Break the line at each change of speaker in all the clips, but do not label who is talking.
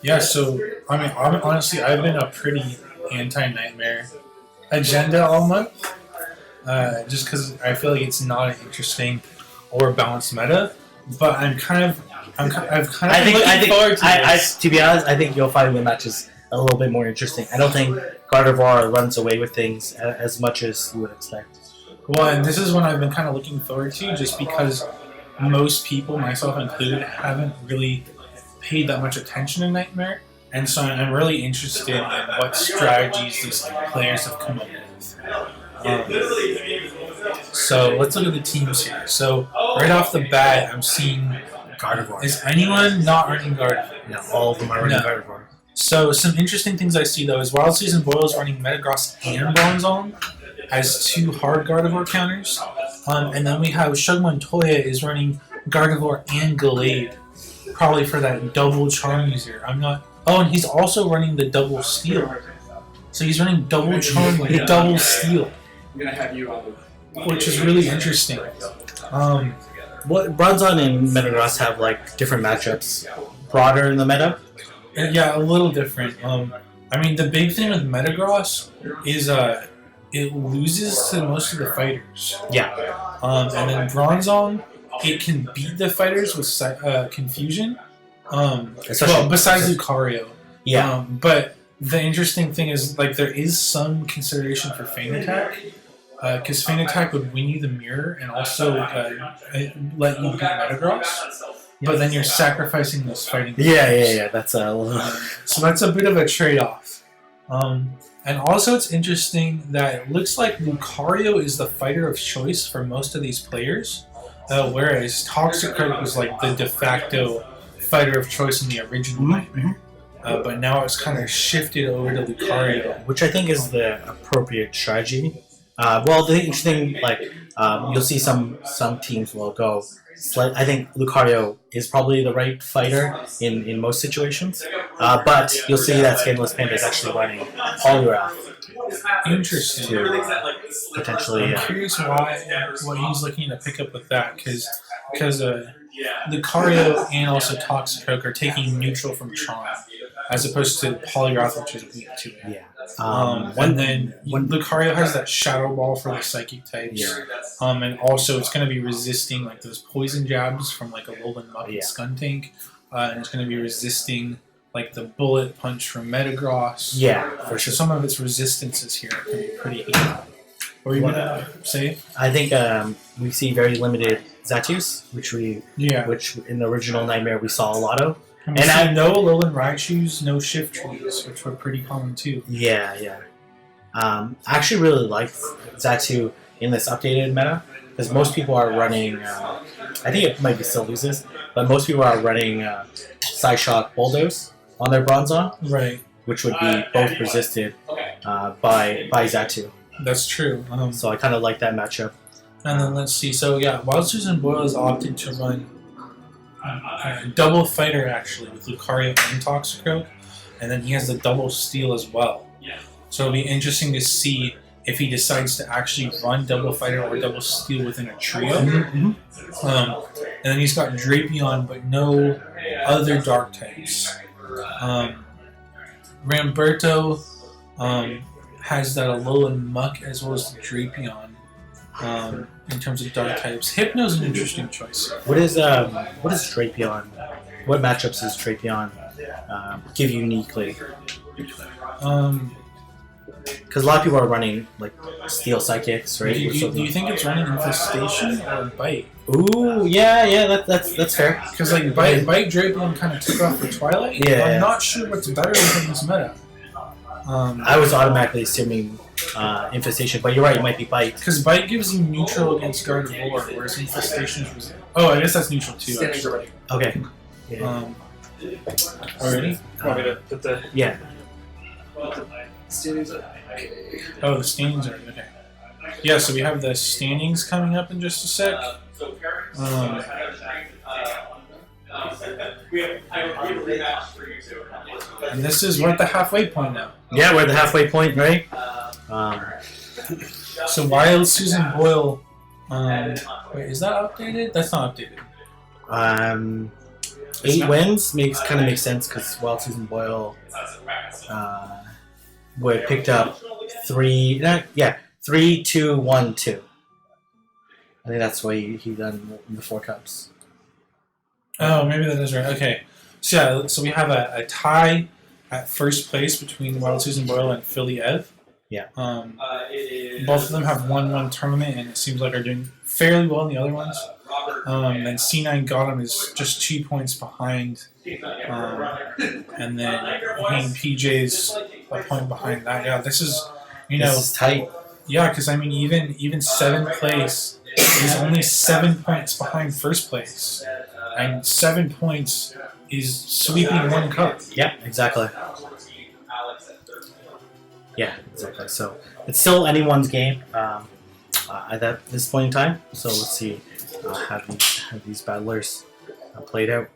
Yeah, so I mean, honestly, I've been a pretty anti-nightmare agenda all month, just because I feel like it's not an interesting or balanced meta. But I've kind of been looking forward to this.
To be honest, I think you'll find the matches a little bit more interesting. I don't think Gardevoir runs away with things as much as you would expect.
Well, and this is one I've been kind of looking forward to, just because most people, myself included, haven't really paid that much attention to Nightmare, and so I'm really interested in what strategies these players have come up with. So let's look at the teams here. So right off the bat, I'm seeing
Gardevoir.
Is anyone not running Gardevoir?
No, all of them are running Gardevoir.
So some interesting things I see though is Wild Season Boyle is running Metagross and Bronzong as 2 hard Gardevoir counters, and then we have Shug Montoya is running Gardevoir and Gallade, probably for that double charm user. Oh, and he's also running the double steal. So he's running double charm with double steal.
I'm gonna have you on
which is really interesting.
What Bronzong and Metagross have like different matchups, broader in the meta.
Yeah, a little different. I mean, the big thing with Metagross is it loses to most of the fighters.
Yeah.
And then Bronzong, it can beat the fighters with confusion. Well, besides Lucario.
Yeah.
But the interesting thing is, like, there is some consideration for Feint Attack. Because Feint Attack would win you the mirror and also let you beat Metagross. But then you're sacrificing those fighting.
Yeah. That's a little.
So that's a bit of a trade-off. And also it's interesting that it looks like Lucario is the fighter of choice for most of these players, whereas Toxicroak was like the de facto fighter of choice in the original Nightmare. But now it's kind of shifted over to Lucario.
Which I think is the appropriate strategy. Well, the interesting, you'll see some teams will go. I think Lucario is probably the right fighter in most situations, but you'll see that Skinless Panda is actually running Poliwrath.
Interesting.
To potentially.
I'm curious what he's looking to pick up with that, because Lucario and also Toxicroak are taking neutral from Charm, as opposed to Poliwrath, which is weak to it.
Yeah.
And then Lucario has that Shadow Ball for the Psychic types.
Yeah.
And also it's going to be resisting like those poison jabs from like a Alolan Muck and Skuntank. And it's going to be resisting like the Bullet Punch from Metagross.
Yeah, for sure.
So some of its resistances here can be pretty heavy. What were you going to say?
I think we see very limited Zatus, which in the original Nightmare we saw a lot of.
And I know Alolan Raichus, no Shift Trees, which were pretty common too.
Yeah. I actually really like Xatu in this updated meta, because most people are running, I think it might be still loses, but most people are running Psyshock Bulldoze on their Bronzong,
right?
Which would be both resisted by Xatu.
That's true.
So I kind of like that matchup.
And then let's see. So yeah, Wild Susan Boyle has opted to run double fighter actually with Lucario and Toxicroak, and then he has the double steal as well. So it'll be interesting to see if he decides to actually run double fighter or double steal within a trio. And then he's got Drapion, but no other dark types. Ramberto has that Alolan Muck as well as the Drapion. In terms of dark types, Hypno's an interesting choice.
What is Drapion? What matchups does Drapion give uniquely? Because a lot of people are running like Steel Psychics, right?
Do you think it's running Infestation or Bite?
Ooh, yeah, that's fair.
Because like Bite Drapion kind of took off for Twilight.
Yeah.
I'm not sure what's better within this meta.
I was automatically assuming Infestation, but you're right, it might be Bite.
Because Bite gives you neutral against Gardevoir, whereas Infestation is... Oh, I guess that's neutral too, actually.
Okay. Yeah.
Already?
Want me to put the...
Yeah.
Standings up?
Oh, the standings are... Okay. Yeah, so we have the standings coming up in just a sec. And this is... We're at the halfway point now.
Yeah, we're at the halfway point, right?
So Wild Susan Boyle... wait, is that updated? That's not updated.
8 wins kind of makes sense because Wild Susan Boyle would picked up 3, 2, 1, 2. I think that's why he done the 4 cups.
Oh, maybe that is right. Okay, so we have a tie at first place between Wild Susan Boyle and Philly Ev.
Yeah.
Both of them have won one tournament, and it seems like are doing fairly well in the other ones. And C9 Gotham is just 2 points behind, and then PJ's a point behind that. Yeah, this is
this is tight.
Yeah, because I mean even 7th place is only 7 points behind first place, and 7 points is sweeping 1 cup.
Yeah, exactly. Yeah, exactly. So it's still anyone's game at this point in time. So let's see how these battlers played out.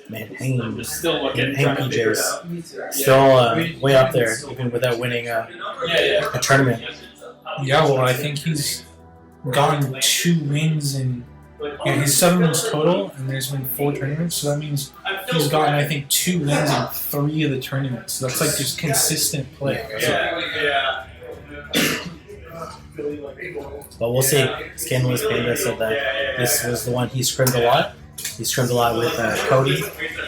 Man, hanging PJs still way up there, even without winning a tournament.
Yeah, well, I think he's gotten 2 wins in. Yeah, he's 7 wins total, and there's been 4 tournaments, so that means he's gotten, I think, 2 wins in 3 of the tournaments. So that's like just consistent play.
But we'll see. Scandalous Panda said that this was the one he scrimmed a lot. He scrimmed a lot with Cody.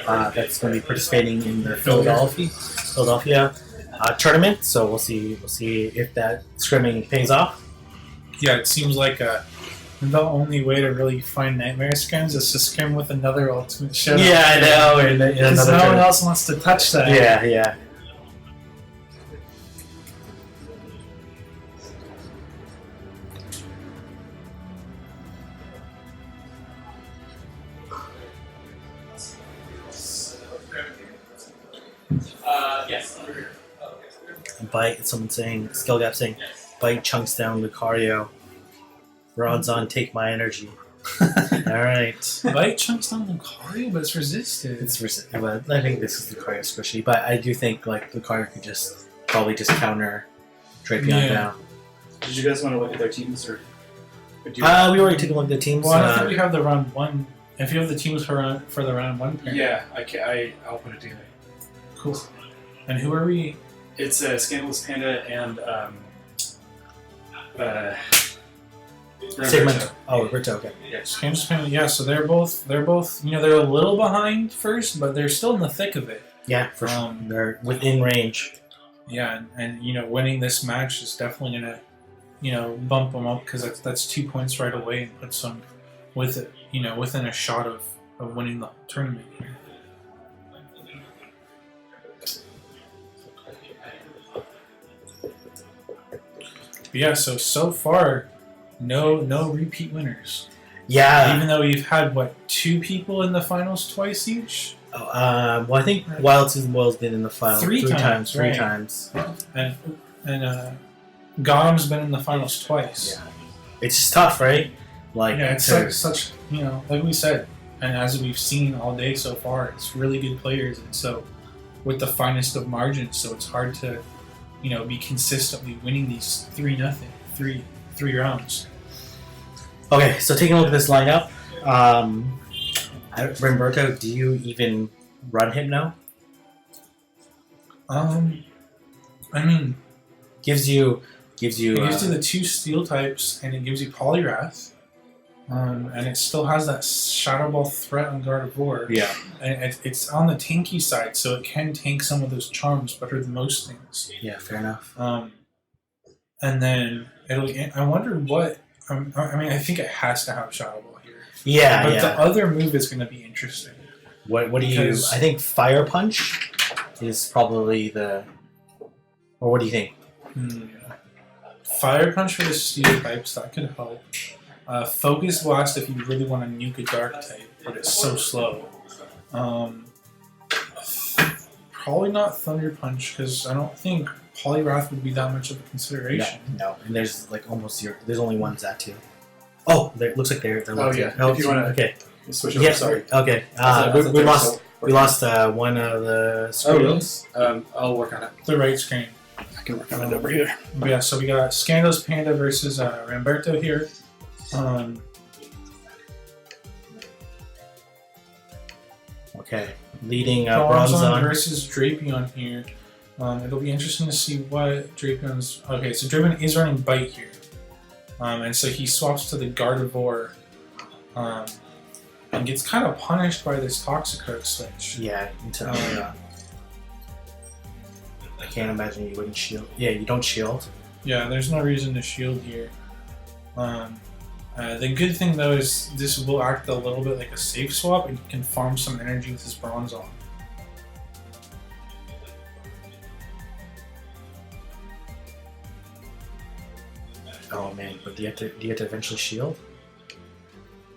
That's going to be participating in the Philadelphia tournament. So we'll see if that scrimming pays off.
Yeah, it seems like the only way to really find nightmare scrims is to scrim with another ultimate showdown.
Yeah, I know.
Because no one else wants to touch that.
Yeah.
Yes.
Bite. Someone saying Skill Gap saying, bite chunks down Lucario. Rods on, take my energy. Alright.
Bite chunks down Lucario, but it's resisted.
It's resisted. But I think this is Lucario squishy. But I do think like Lucario could probably just counter Drapion down.
Did you guys want to look at their teams or?
We already took a look at the teams.
Well, I think we have the round 1. If you have the teams for the round 1 pair.
Yeah, I'll put it together.
Cool. And who are we?
It's Scandalous Panda and
Sigmund. Oh, Ramberto. Okay.
Yeah, so they're both they're a little behind first, but they're still in the thick of it.
Yeah, for sure. They're within range.
Yeah, and winning this match is definitely gonna bump them up because that's 2 points right away and puts them within a shot of winning the tournament. But yeah, so far, no repeat winners.
Yeah.
Even though we've had 2 people in the finals twice each.
Well, I think Wild Susan Boyle's been in the finals 3 times.
Right.
3 times.
And Gotham's been in the finals twice.
Yeah. It's just tough, right? Like
it's such like we said, and as we've seen all day so far, it's really good players, and so with the finest of margins, so it's hard to be consistently winning these 3-0, three rounds.
Okay, so taking a look at this lineup, Ramberto, do you even run him now?
I mean,
gives you
the 2 steel types, and it gives you Polyrath. And it still has that Shadow Ball threat on Gardevoir.
Yeah.
And it's on the tanky side, so it can tank some of those charms better than most things.
Yeah, fair enough.
And then I wonder what. I think it has to have Shadow Ball here.
Yeah,
but the other move is going to be interesting.
What do you? I think Fire Punch is probably the. Or what do you think?
Fire Punch for the steel types, that could help. Focus Blast if you really want to nuke a dark type, but it's so slow. Probably not Thunder Punch, because I don't think Polyrath would be that much of a consideration.
No. And there's like almost 0. There's only 1 Zatu. Oh, it looks like they're
oh yeah. If you want to switch over, sorry.
Okay. We lost one of the screens.
I'll work on it.
The right screen.
I can work on it over here.
But yeah, so we got Scandalous Panda versus Ramberto here.
Okay, leading
Bronzon
Bronzon.
versus Drapion here. It'll be interesting to see what Drapion's... Okay, so Drapion is running Bite here. And so he swaps to the Gardevoir. And gets kind of punished by this Toxicroak switch.
Yeah, I can't imagine you wouldn't shield. Yeah, you don't shield.
Yeah, there's no reason to shield here. The good thing though is this will act a little bit like a safe swap, and you can farm some energy with this Bronzon.
Oh man, but do you have to eventually shield?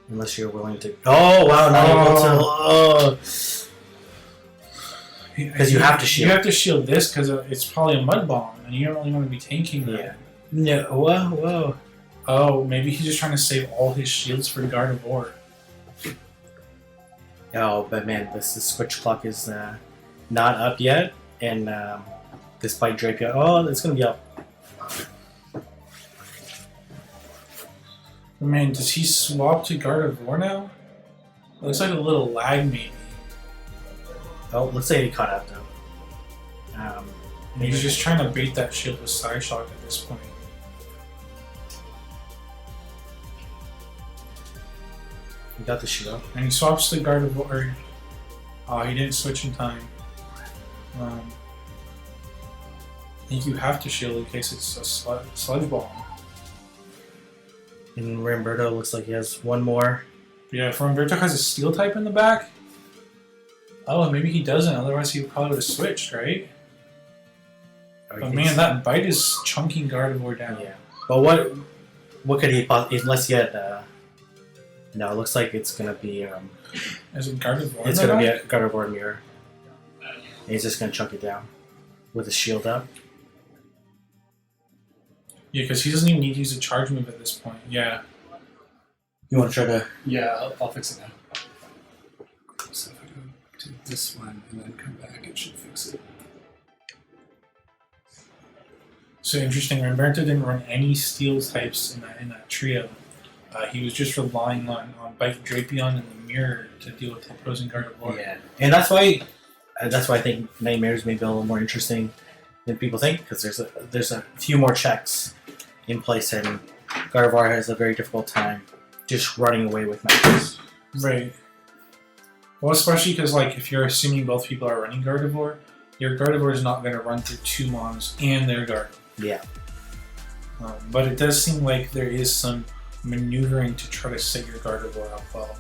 Unless you're willing to. Oh wow! Not able to. Because you have to shield.
You have to shield this because it's probably a Mud Bomb, and you don't really want to be tanking that.
Yeah. No. Whoa.
Oh, maybe he's just trying to save all his shields for Gardevoir.
Oh, but man, the switch clock is not up yet, and despite Draco, oh, it's gonna be up.
Man, does he swap to Gardevoir now? Looks like a little lag, maybe.
Oh, let's say he caught up though.
He's just trying to bait that shield with Side Shock at this point.
He got the shield.
And he swaps to Gardevoir. Oh, he didn't switch in time. I think you have to shield in case it's a Sludge Bomb.
And Ramberto looks like he has one more.
Yeah, if Ramberto has a Steel type in the back. Oh, maybe he doesn't, otherwise he probably would have switched, right? But man, that Bite is chunking Gardevoir down.
Yeah. But what could he possibly, unless he had, no, it looks like it's going to be,
Is it Gardevoir?
It's going to be a Gardevoir mirror. And he's just going to chunk it down with his shield up.
Yeah, because he doesn't even need to use a charge move at this point. Yeah.
You want to try to...
Yeah, I'll fix it now. So if I go to this one and then come back, it should fix it.
So interesting, Ramberto didn't run any Steel types in that trio. He was just relying on Bite Drapion and the Mirror to deal with the opposing Gardevoir.
Yeah, and that's why I think Nightmares may be a little more interesting than people think, because there's a few more checks in place, and Gardevoir has a very difficult time just running away with matches.
Right. Well, especially because like if you're assuming both people are running Gardevoir, your Gardevoir is not going to run through two mons and their guard.
Yeah.
But it does seem like there is some maneuvering to try to set your Gardevoir up well.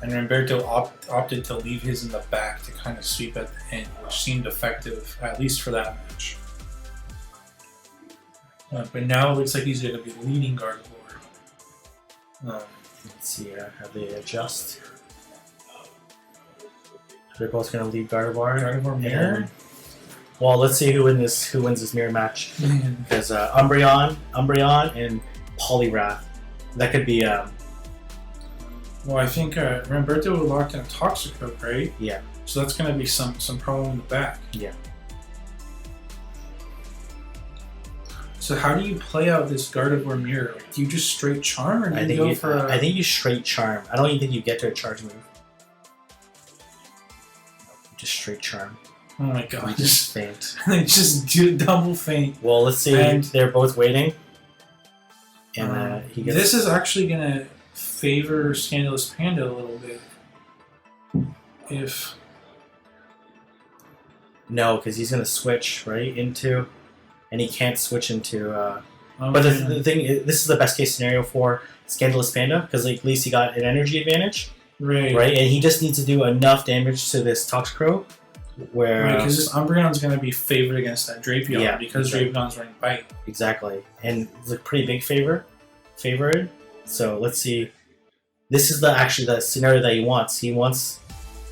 And Ramberto opted to leave his in the back to kind of sweep at the end, which seemed effective, at least for that match. But now it looks like he's going to be leading Gardevoir.
Let's see how they adjust. They're both going to lead Gardevoir.
Gardevoir Mirror?
Well, let's see who wins this mirror match. Because Umbreon, and Poliwrath. That could be...
Well, I think Ramberto will lock in a Toxicroak, right?
Yeah.
So that's going to be some problem in the back.
Yeah.
So how do you play out this Gardevoir Mirror? Like, do you just straight Charm, or do you go for a...
I think you straight Charm. I don't even think you get to a charge move. Just straight Charm.
Oh my god.
Just faint.
They just do double feint.
Well, let's see.
And
they're both waiting. And he gets...
This is actually going to favor Scandalous Panda a little bit. If...
No, because he's going to switch, right, into... And he can't switch into...
Oh,
but the thing is, this is the best case scenario for Scandalous Panda, because like, at least he got an energy advantage.
Right.
And he just needs to do enough damage to this Toxicroak, where...
Right, because this Umbreon's going to be favored against that Drapion, because Drapion's running Bite.
Exactly. And it's a pretty big favorite. So let's see. This is actually the scenario that he wants. He wants...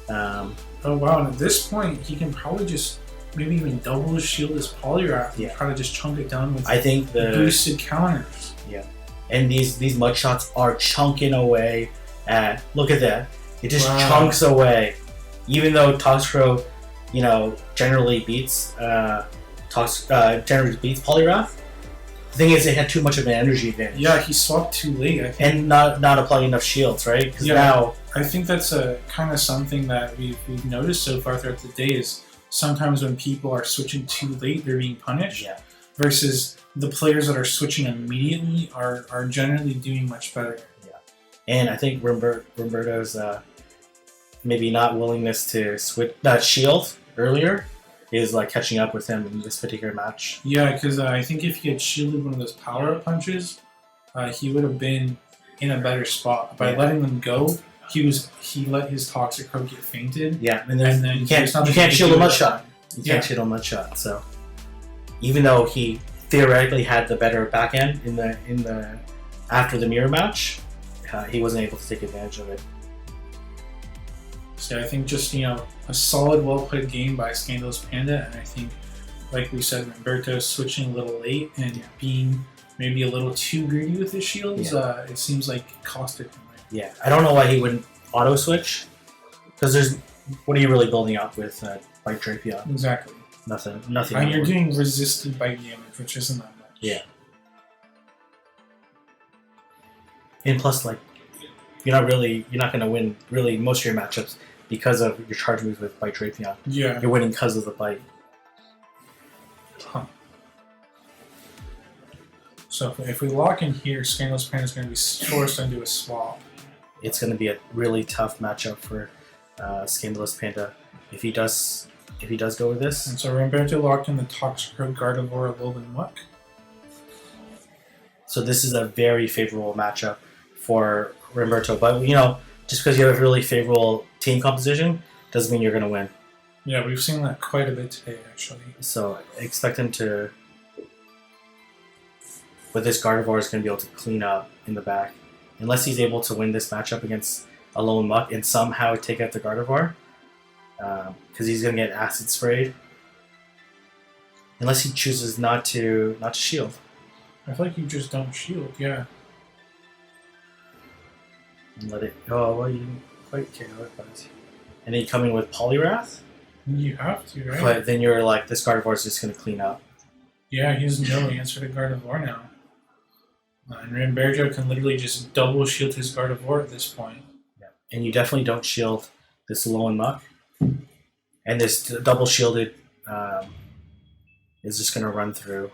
Oh wow, and at this point, he can probably just maybe even double his shield as Poliwrath and try to just chunk it down with boosted counters.
Yeah. And these mud shots are chunking away at... Look at that. It just chunks away. Even though Toxicroak, generally beats generally beats Poliwrath. The thing is, they had too much of an energy advantage.
Yeah, he swapped too late, I think.
And not applying enough shields, right? Because now
I think that's a kind of something that we've noticed so far throughout the day is sometimes when people are switching too late, they're being punished.
Yeah.
Versus the players that are switching immediately are generally doing much better.
Yeah. And I think Ramberto's maybe not willingness to switch that shield earlier is like catching up with him in this particular match.
Yeah, because I think if he had shielded one of those power-up punches, he would have been in a better spot. By letting them go, he let his Toxic Croak get fainted.
Yeah, and
then
you can't shield a mud shot. You can't shield a mud shot. So even though he theoretically had the better back end in the after the mirror match, he wasn't able to take advantage of it.
So I think just, a solid, well-played game by Scandalous Panda, and I think, like we said, Ramberto switching a little late and being maybe a little too greedy with his shields, it seems like it costed him. Right?
Yeah, I don't know why he wouldn't auto-switch, because what are you really building up with Bite Drapion?
Exactly.
Nothing.
And you're getting resisted bite damage, which isn't that much.
Yeah. And plus, like, you're not going to win really most of your matchups because of your charge moves with Bite Drapion.
Yeah.
You're winning because of the bite.
Huh. So if we lock in here, Scandalous Panda is going to be forced into a swap.
It's going to be a really tough matchup for Scandalous Panda if he does go with this.
And so Ramberto locked in the Toxic Croak, Gardevoir, Loban Muck.
So this is a very favorable matchup for Ramberto, but just because you have a really favorable team composition doesn't mean you're going to win.
Yeah, we've seen that quite a bit today, actually.
So expect him to, with this Gardevoir, is going to be able to clean up in the back, unless he's able to win this matchup against a lone Muck and somehow take out the Gardevoir, because he's going to get acid sprayed, unless he chooses not to shield.
I feel like you just don't shield, yeah.
And let it go. Well, you didn't quite care what it was. And then you come in with Poliwrath.
You have to, right?
But then you're like, this Gardevoir is just going to clean up.
Yeah, he has no answer to Gardevoir now. And Ramberto can literally just double shield his Gardevoir at this point.
Yeah. And you definitely don't shield this Lone Muck. And this double shielded is just going to run through.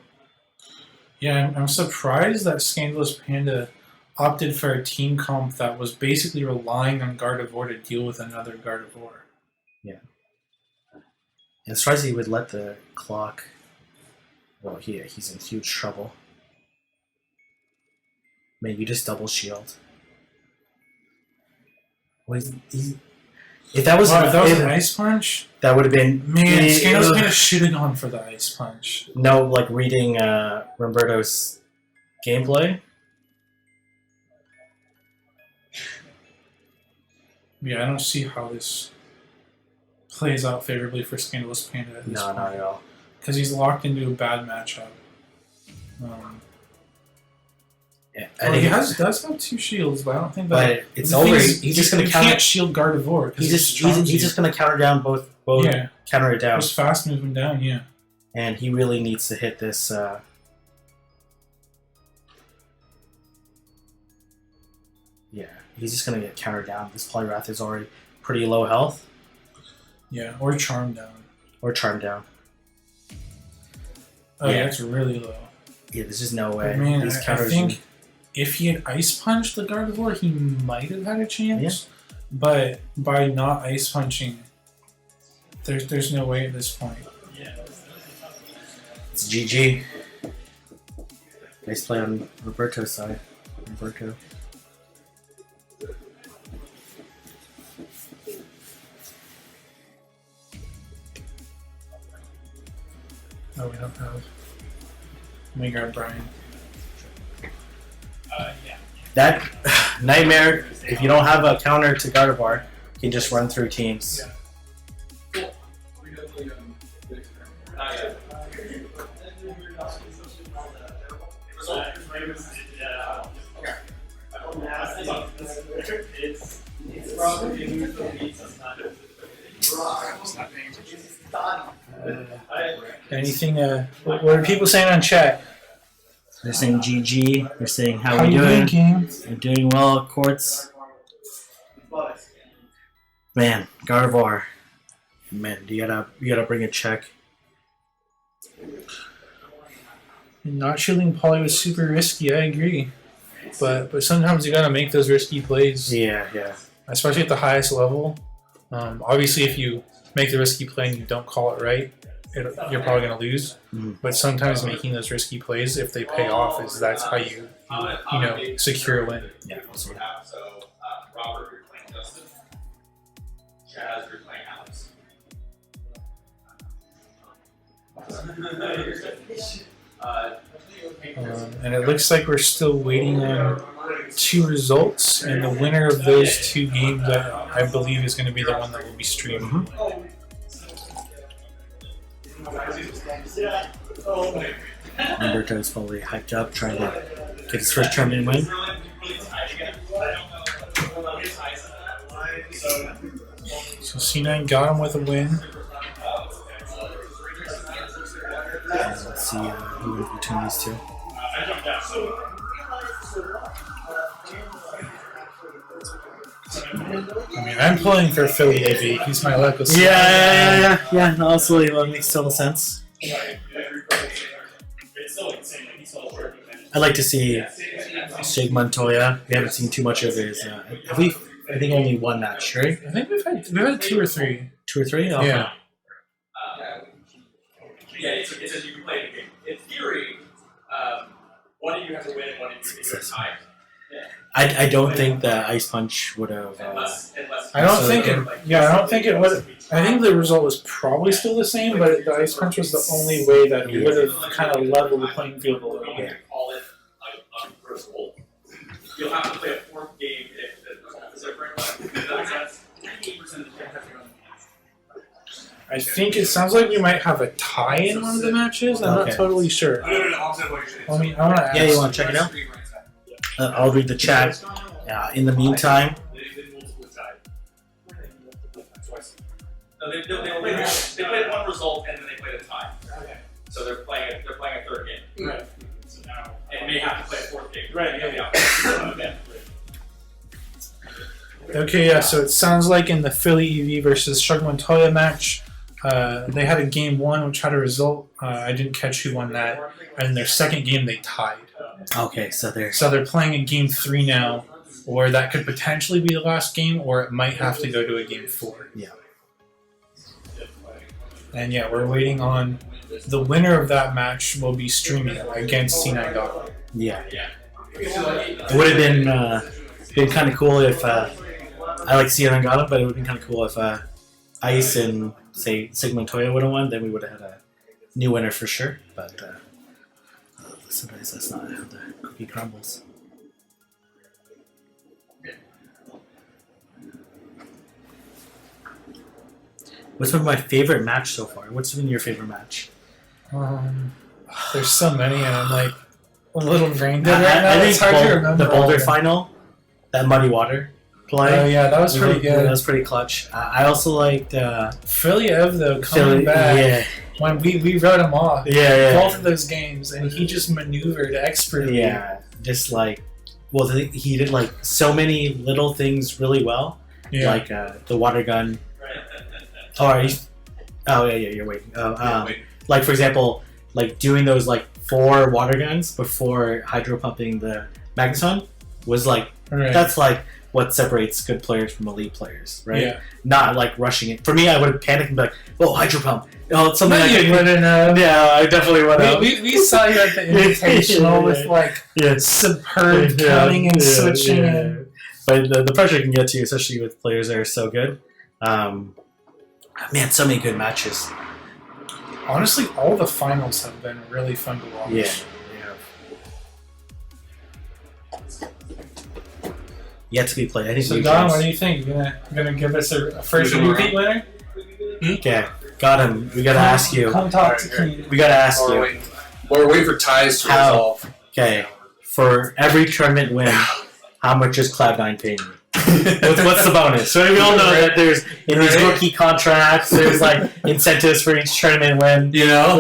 Yeah, I'm surprised that Scandalous Panda opted for a team comp that was basically relying on Gardevoir to deal with another Gardevoir.
Yeah. And as far as he would let the clock... Well, he's in huge trouble. Man, you just double shield. Well, if that was
an Ice Punch,
that would have been...
Man, Scandalous Panda should have gone for the Ice Punch.
No, like, reading Ramberto's gameplay.
Yeah, I don't see how this plays out favorably for Scandalous Panda at this point.
No, not at all.
Because he's locked into a bad matchup.
Yeah,
he does have two shields, but I don't think that...
But it's over. He's just going to counter...
can't shield Gardevoir.
He's just going to counter down both counter it down.
Just fast moving down, yeah.
And he really needs to hit this... Yeah, he's just going to get countered down. This Poliwrath is already pretty low health.
Yeah, or Charm down.
Or Charm down.
Oh, yeah, it's really low.
Yeah, there's just no way.
But man, I think if he had Ice Punched the Gardevoir, he might have had a chance. Yeah. But by not Ice Punching, there's no way at this point.
Yeah. It's GG. Nice play on Ramberto's side. Ramberto.
Oh, we don't have. Let me grab Brian.
Yeah.
That Nightmare, if you don't have a counter to Gardevoir, you can just run through teams.
Yeah.
Anything? What are people saying on chat?
They're saying GG. They're saying how we
you
doing?
Kieng?
We're doing well, Quartz. Man, Gardevoir. Man, you gotta bring a check.
Not shielding Poly was super risky. I agree, but sometimes you gotta make those risky plays.
Yeah.
Especially at the highest level. Obviously, if you make the risky play and you don't call it right, you're probably going to lose. But sometimes making those risky plays, if they pay off, that's how you secure a win.
Yeah. Absolutely.
So, Robert, you're playing Justin. Chaz, you're playing Alex.
And it looks like we're still waiting on 2 results, and the winner of those 2 games, I believe, is going to be the one that will be streamed.
Ramberto is probably hyped up, trying to get his first tournament win.
So C9 got him with a win.
Let's see who wins between these two.
I mean, I'm pulling for Philly AV. He's my local.
Yeah. No, absolutely. That makes total sense. I'd like to see Shake Montoya. We haven't seen too much of his. I think only one match, right?
I think we've had 2 or 3.
2 or 3? Oh,
Yeah.
It's a you can play the game. In theory, one of you has to win and one of you is tied.
I don't think the Ice Punch would have.
I don't think it was. I think the result was probably still the same, but the Ice Punch was the only way that it would have kind of leveled the playing field a little bit.
Call it a result. You'll have to play a 4th game if the result is different. That's 98% of the chance.
I think it sounds like we might have a tie in one of the matches. I'm not totally sure.
No. I'll say what you're saying.
I mean, I want to ask.
Yeah, you want to check it out? I'll read the chat. In the meantime,
No, they played one result and then they played a tie. Okay. So they're playing a 3rd game. Right. So now and may have to play a 4th game. Right. Yeah.
Okay, yeah. So it sounds like in the Philly EV versus Shug Montoya match, they had a game 1 which had a result. I didn't catch who won that. And in their 2nd game, they tied.
okay, so they're
playing in game 3 now, or that could potentially be the last game, or it might have to go to a game 4.
Yeah.
And yeah, we're waiting on the winner of that match will be streaming against C9 Gotham.
Yeah. It would have been kind of cool if I like C9 Gotham, but it would have been kind of cool if Ice and say Sigmund Toya would have won. Then we would have had a new winner for sure. But sometimes that's not how the cookie crumbles. What's been my favorite match so far? What's been your favorite match?
There's so many, and I'm like a little brain dead right now.
I think
it's hard to remember.
the Boulder final, that Muddy Water play.
Oh yeah, that was pretty good.
That was pretty clutch. I also liked
Philly Ev though coming back.
Yeah.
When we wrote him off.
Yeah.
Both of those games, and he just maneuvered expertly.
Yeah, just like, well, he did like so many little things really well.
Yeah.
Like the water gun. Oh yeah, you're waiting. Like for example, like doing those like 4 water guns before hydro pumping the Magneton was like that's like what separates good players from elite players, right?
Yeah.
Not like rushing it. For me, I would have panicked and be like, "Oh, hydro pump!" Oh, it's something
No,
like
you wouldn't have.
Yeah, I definitely would have.
We saw you at the Invitational with like superb counting and switching. And
But the pressure it can get to you, especially with players that are so good. Man, so many good matches.
honestly, all the finals have been really fun to watch.
Yeah. Yet to be played. I think.
So Don, what do you think? You gonna give us a first repeat winner?
Okay, got him. We gotta ask you.
Come talk to Kieng.
We gotta ask you.
We're waiting for ties to resolve.
Okay, for every tournament win, how much is Cloud9 paying you? What's the bonus? So we all know that there's in these rookie contracts, there's like incentives for each tournament win.
You know,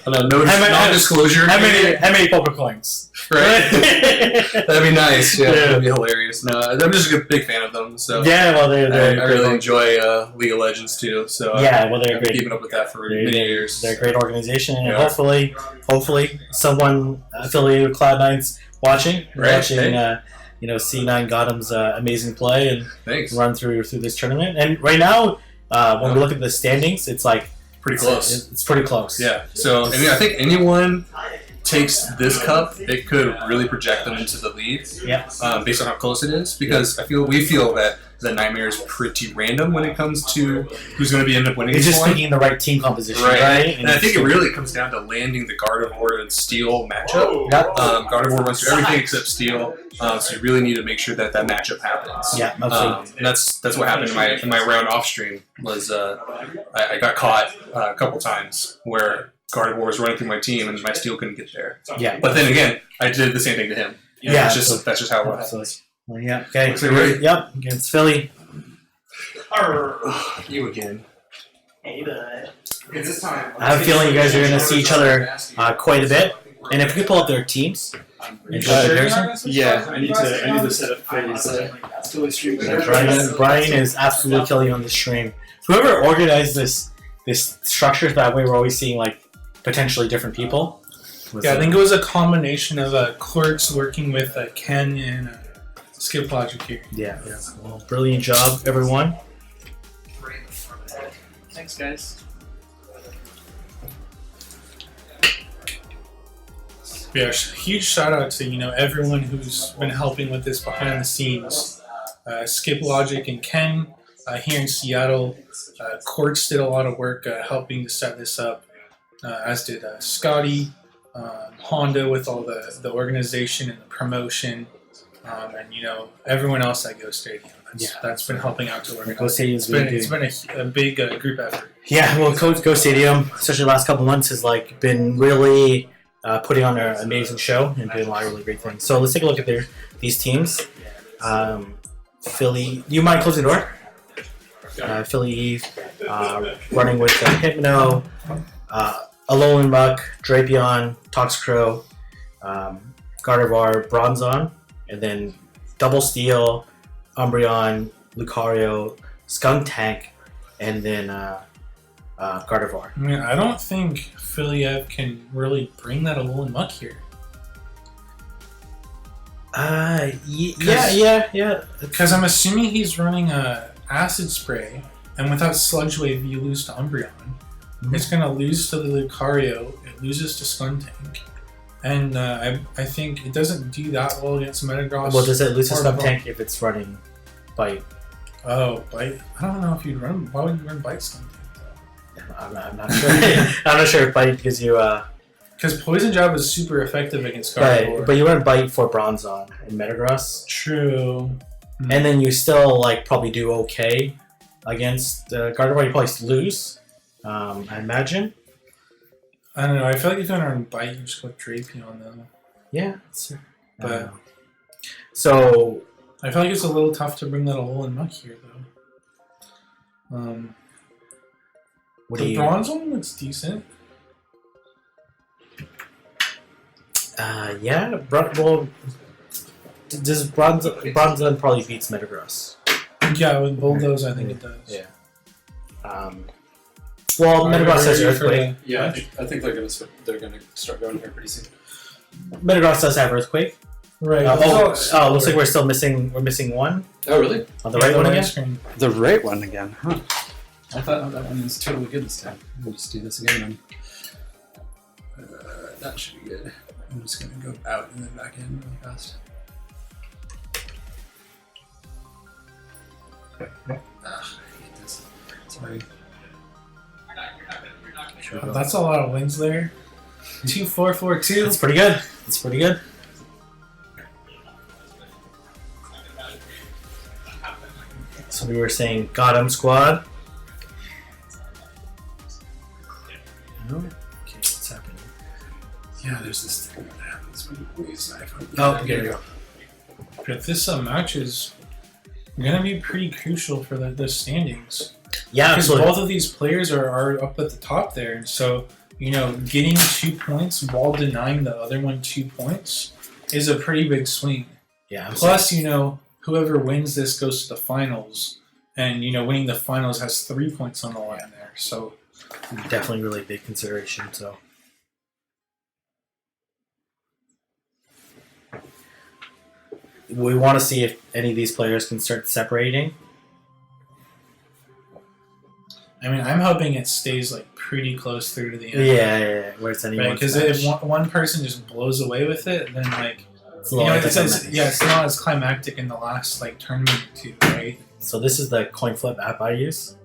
non-disclosure.
How many poker coins?
Right. That'd be nice. Yeah, that'd be hilarious. No, I'm just a big fan of them. So
yeah, well,
I really enjoy League of Legends too. So
yeah, well, they're
I've
great.
been keeping up with that for many years.
They're a great organization, and hopefully, someone affiliated with Cloud9's watching, C9 Gotham's amazing play and run through this tournament. And right now, when we look at the standings, it's like
pretty close.
It's pretty close.
Yeah. So I think anyone takes this cup, it could really project them into the lead.
Yeah.
Based on how close it is, because we feel that the Nightmare is pretty random when it comes to who's going to end up winning.
It's just picking the right team composition, right?
And I think it really comes down to landing the Gardevoir and Steel matchup. Gardevoir runs through everything except Steel, so you really need to make sure that matchup happens.
Yeah, absolutely.
And that's what happened in my round off stream. Was I got caught a couple times where Gardevoir was running through my team and my Steel couldn't get there.
Yeah.
But then again, I did the same thing to him.
Yeah.
That's just how it happens.
Well, yeah. Okay.
So ready?
Yep. Against Philly.
You again.
Hey, bud. It's this time. I have a feeling you guys are going to see each other quite a bit. And if we pull up their teams,
yeah, I need to set up phase.
Brian is absolutely killing on the stream. Whoever organized this structure that way, we're always seeing like potentially different people.
Yeah, I think it was a combination of clerks working with Ken and Skip Logic here.
Yeah. Well, brilliant job, everyone.
Thanks, guys.
Yeah, huge shout out to everyone who's been helping with this behind the scenes. Skip Logic and Ken here in Seattle. Quartz did a lot of work helping to set this up, as did Scotty, Honda with all the organization and the promotion. And everyone else at Go Stadium. That's been helping out to organize.
Go Stadium's
it's been a big group effort.
Yeah, well, Go Stadium, especially the last couple months, has been really putting on an amazing show and doing a lot of really great things. So let's take a look at these teams. Philly, do you mind closing the door? Philly running with Hypno, Alolan Muck, Drapion, Toxicrow, Gardevoir, Bronzon, and then Double Steel, Umbreon, Lucario, Skuntank, and then Gardevoir.
I mean, I don't think Philly can really bring that Alolan Muck here.
Yeah.
Because I'm assuming he's running Acid Spray, and without Sludge Wave, you lose to Umbreon. Mm-hmm. It's going to lose to the Lucario, it loses to Skuntank. And I think it doesn't do that well against Metagross.
Well, does it lose to Skuntank if it's running Bite?
Oh, Bite? I don't know if you'd run... Why would you run Bite Skuntank?
I'm not sure. I'm not sure if Bite gives you...
Because Poison Jab is super effective against Gardevoir.
But you run Bite for Bronzon and Metagross.
True.
And then you still probably do okay against Gardevoir. You probably lose, I imagine.
I don't know. I feel like if you want to run Bite, you just go Drapion though.
Yeah.
But
so
I feel like it's a little tough to bring that Alolan Muck here though. The Bronzong looks decent.
Yeah. Well, does Bronzong probably beats Metagross?
Yeah, with both those, I think it does.
Yeah. Well, Metagross has Earthquake.
Yeah, I think they're gonna start going here pretty soon.
Metagross does have Earthquake.
Right.
Looks like we're still missing. We're missing one.
Oh, really?
On the right one again.
The right one again, huh? I thought that one was totally good this time. We'll just do this again then. That should be good. I'm just gonna go out and then back in really fast. I hate this. Sorry.
That's a lot of wins there. 2-4-4-2.
That's pretty good. That's pretty good. So we were saying Gotham Squad. Okay, what's happening?
Yeah, there's this thing that happens when you use an iPhone.
Oh, there you go.
But this match is going to be pretty crucial for the standings.
Yeah,
Because
absolutely.
both of these players are up at the top there. And so, getting 2 points while denying the other one 2 points is a pretty big swing.
Yeah.
Plus, whoever wins this goes to the finals. And, winning the finals has 3 points on the line there. So,
definitely really big consideration. So, we want to see if any of these players can start separating.
I mean, I'm hoping it stays pretty close through to the end.
Yeah, where it's anyone's
Because if one person just blows away with it, then
it's a little anticlimactic.
it's not as climactic in the last tournament or two, right?
So this is the coin flip app I use.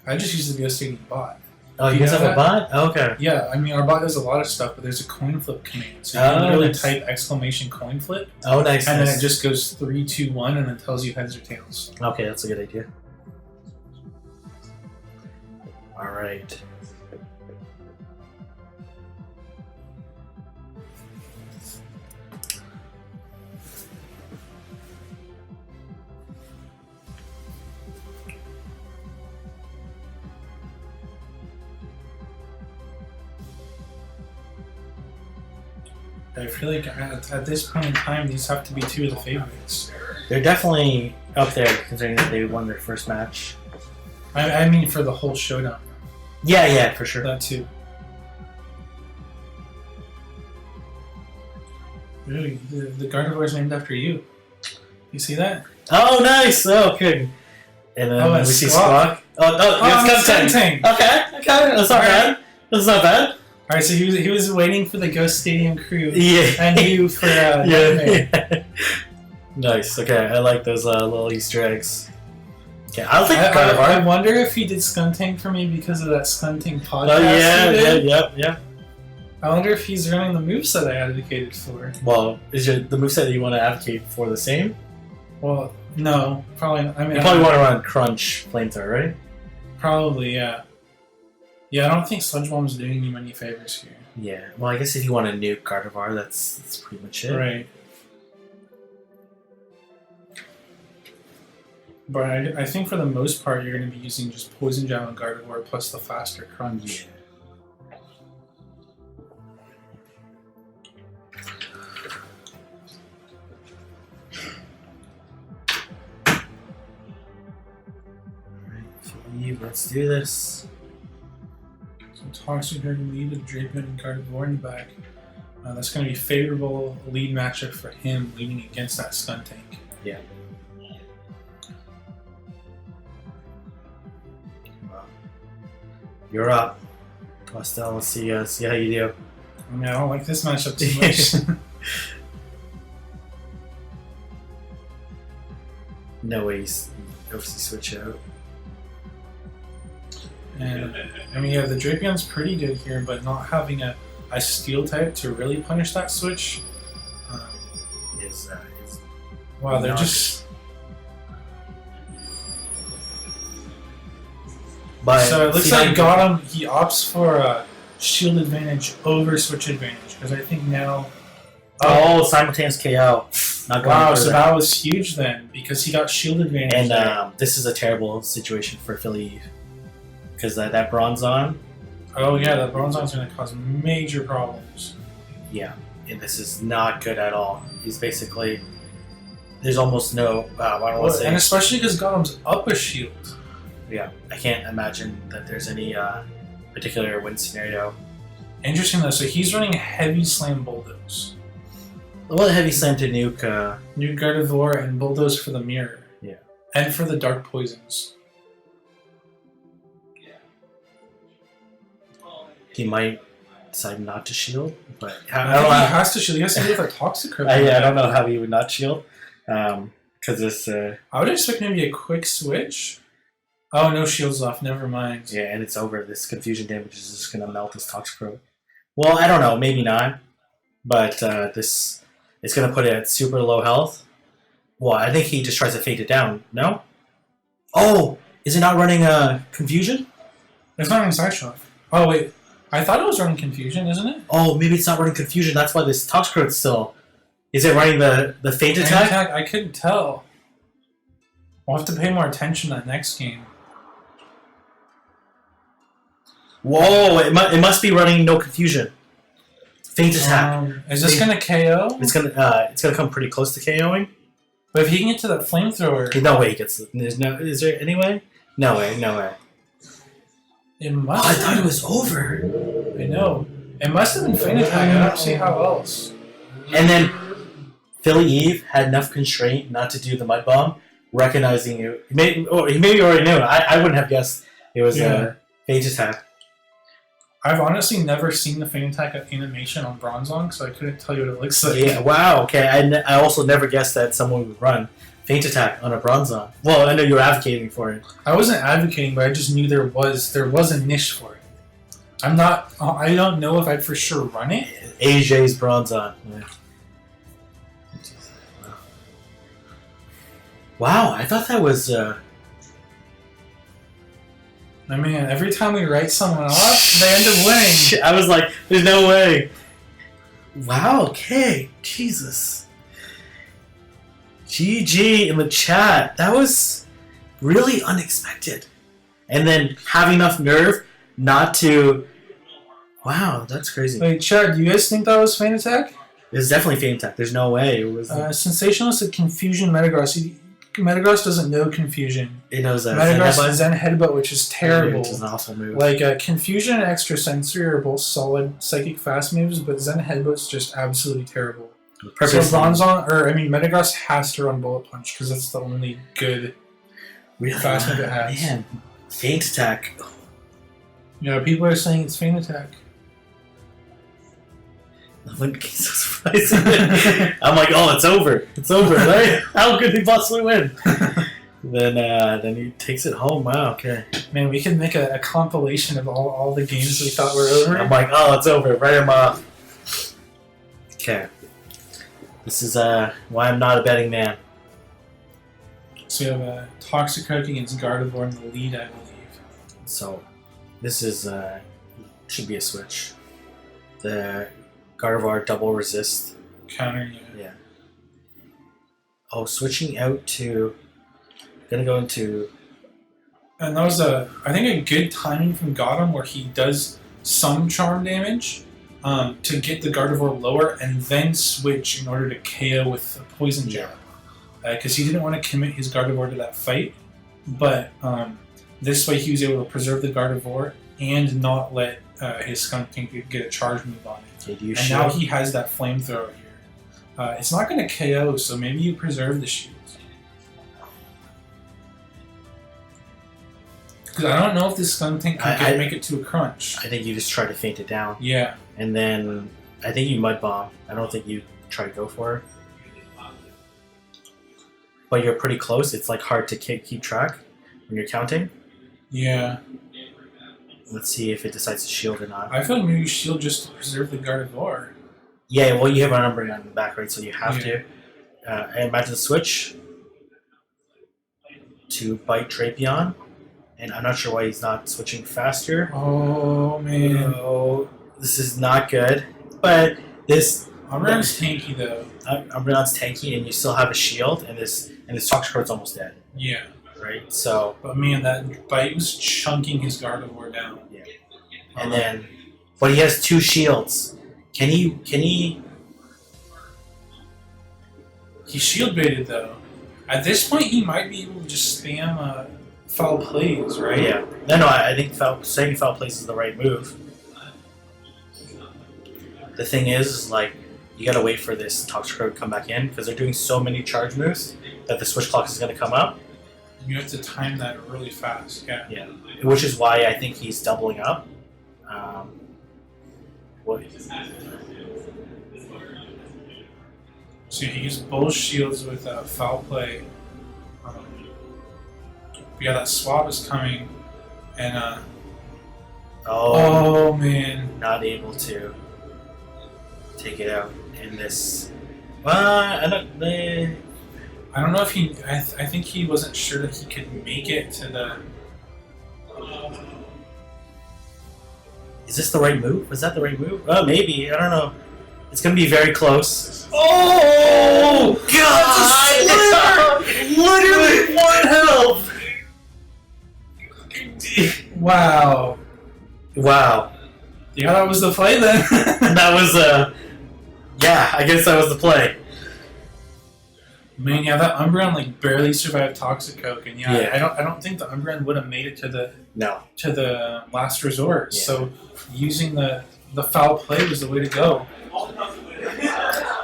I just use the Ghost Stadium bot.
Oh,
Do
you
you
guys
know
have a
that?
bot? Oh, okay.
Yeah, I mean our bot does a lot of stuff, but there's a coin flip command, so you can literally
nice.
type exclamation coin flip,
Oh, nice.
and
nice.
then it just goes 3, 2, 1, and then tells you heads or tails.
Okay, that's a good idea. All right.
I feel like at this point in time, these have to be two of the favorites.
They're definitely up there considering that they won their first match.
I mean, for the whole showdown,
Yeah, for sure.
that too. Really, the Gardevoir is named after you. You see that?
Oh, nice. Oh, good. And then we
it's
see
Squawk.
Squawk. Oh,
it's
it's
Skuntank.
Okay, that's not bad. That's not bad.
All right, so he was waiting for the Ghost Stadium crew
Yeah.
and you for Nightmare.
yeah. Nice. Okay, I like those little Easter eggs. Okay, I'll take
I
Gardevoir.
wonder if he did Skuntank for me because of that Skuntank podcast.
Oh yeah,
he did.
yeah.
I wonder if he's running the moveset I advocated for.
Well, is the moveset that you want to advocate for the same?
Well, no, probably. I mean,
You probably want to run Crunch Flamethrower, right?
Probably, yeah. Yeah, I don't think Sludge Bomb's doing you many favors here.
Yeah. Well, I guess if you want to nuke Gardevoir, that's pretty much it.
Right. But I think for the most part, you're going to be using just Poison Jab and Gardevoir plus the faster Crunch.
Yeah. Alright, let's do this.
So Toxic are going to lead with Drapion and Gardevoir in the back. That's going to be favorable lead matchup for him leading against that Skuntank.
Yeah. You're up. Twastell, let's see how you do.
I mean, I don't like this matchup too much.
No ways. Obviously switch out.
And I mean, yeah, the Drapion's pretty good here, but not having a steel type to really punish that switch.
Is
Wow, they're
not
just.
But
So it looks
see,
like
now-
got him. He opts for a shield advantage over switch advantage because I think now.
Oh, simultaneous KO. Not going
Wow,
for
so
that.
that was huge then because he got shield advantage.
And
there.
this is a terrible situation for Philly because that bronze on.
Oh yeah, the Bronzon's going to cause major problems.
Yeah, and this is not good at all. He's basically there's almost no. I don't want to say.
And especially because Gothem's up a shield.
Yeah, I can't imagine that there's any particular win scenario.
Interesting though, so he's running a heavy slam bulldoze.
Well, heavy slam to nuke.
New Gardevoir and bulldoze for the mirror.
Yeah.
And for the dark poisons.
He might decide not to shield, but
I
I don't
think he
know.
has to shield. He has to do with a Toxicroak.
I don't know how he would not shield, because this.
I would expect maybe a quick switch. Oh, no shields off. Never mind.
Yeah, and it's over. This confusion damage is just gonna melt this Toxicroak. Well, I don't know, maybe not, but this it's gonna put it at super low health. Well, I think he just tries to fade it down. No. Oh, is it not running confusion?
It's not running Side Shock. Oh, wait. I thought it was running confusion, isn't it?
Oh, maybe it's not running confusion. That's why this Toxicroak still. Is it running the feint attack?
I couldn't tell.
We'll have to pay more attention that next game.
Whoa! It must be running no confusion. Feint attack.
Is this gonna KO?
It's gonna come pretty close to KOing.
But if he can get to that flamethrower,
No way he gets. Is there any way? No way.
it must.
I thought it was over.
I know. It must have been Feint attack. I don't see how else.
And then Philly Eve had enough constraint not to do the mud bomb, recognizing it. He maybe already knew. I wouldn't have guessed it was a Feint attack.
I've honestly never seen the Feint attack animation on Bronzong, so I couldn't tell you what it looks like.
Yeah. Wow. Okay. I also never guessed that someone would run Feint attack on a Bronzong. Well, I know you were advocating for it.
I wasn't advocating, but I just knew there was a niche for it. I don't know if I'd for sure run it.
AJ's Bronzong. Yeah. Wow. I thought that was.
I mean, every time we write someone off, they end up winning.
I was like, there's no way. Wow, okay. Jesus. GG in the chat. That was really unexpected. And then have enough nerve not to... Wow, that's crazy.
Wait, Chad, do you guys think that was Feint attack?
It was definitely Feint attack. There's no way. It was...
Sensationalist at Confusion Metagross. Metagross doesn't know Confusion.
It knows that.
Metagross Zen Headbutt, which is terrible.
Which is an awful move.
Like, Confusion and Extrasensory are both solid Psychic Fast moves, but Zen Headbutt's just absolutely terrible. So Metagross has to run Bullet Punch, because that's the only good fast move it has.
Man, Feint attack.
Yeah, people are saying it's Feint attack.
I wouldn't be so surprised. I'm like, oh, it's over. It's over, right? How could he possibly win? Then he takes it home. Wow, okay.
Man, we could make a compilation of all the games we thought were over.
I'm like, oh, it's over. Write him off. Okay. This is why I'm not a betting man.
So we have Toxicroak against Gardevoir in the lead, I believe.
So this is should be a switch. The Gardevoir double resist.
Counter,
yeah. Oh, switching out to... Gonna go into...
And that was, I think, a good timing from Gotham where he does some charm damage to get the Gardevoir lower and then switch in order to KO with a Poison Jab. Because he didn't want to commit his Gardevoir to that fight. But this way he was able to preserve the Gardevoir and not let his Skunk Tank get a charge move on it. And now he has that flamethrower here. It's not going to KO, so maybe you preserve the shields. Because I don't know if this Skunk Tank can make it to a crunch.
I think you just try to feint it down.
Yeah.
And then I think you Mud Bomb. I don't think you try to go for it. But you're pretty close. It's like hard to keep track when you're counting.
Yeah.
Let's see if it decides to shield or not.
I feel like maybe you shield just to preserve the Gardevoir.
Yeah, well, you have a number on the back, right? So you have to. I imagine the switch to bite Drapion. And I'm not sure why he's not switching faster.
Oh, man.
Oh, this is not good. But this...
Umbreon's tanky, though.
Umbreon's tanky, and you still have a shield, and this Toxicroak's almost dead.
Yeah.
Right, so...
But man, that bite was chunking his Gardevoir down.
Yeah. And then... But he has 2 shields. Can he...
He's shield baited, though. At this point, he might be able to just spam foul plays, right?
Yeah. No, I think saying foul plays is the right move. The thing is, like, you gotta wait for this Toxicroak to come back in, because they're doing so many charge moves that the switch clock is gonna come up.
You have to time that really fast, yeah.
Yeah, which is why I think he's doubling up.
So he used both shields with foul play. Yeah, that swap is coming, and oh man,
not able to take it out in this. I
don't know if he. I think he wasn't sure that he could make it to the.
Is this the right move? Was that the right move? Oh, maybe. I don't know. It's gonna be very close. Oh God! Literally 1 health!
Wow.
Wow.
Yeah, that was the play then.
That was, yeah, I guess that was the play.
Man, yeah, that Umbreon like barely survived Toxic Coke, and
Yeah.
I don't think the Umbreon would have made it to the
No.
last resort.
Yeah.
So using the foul play was the way to go.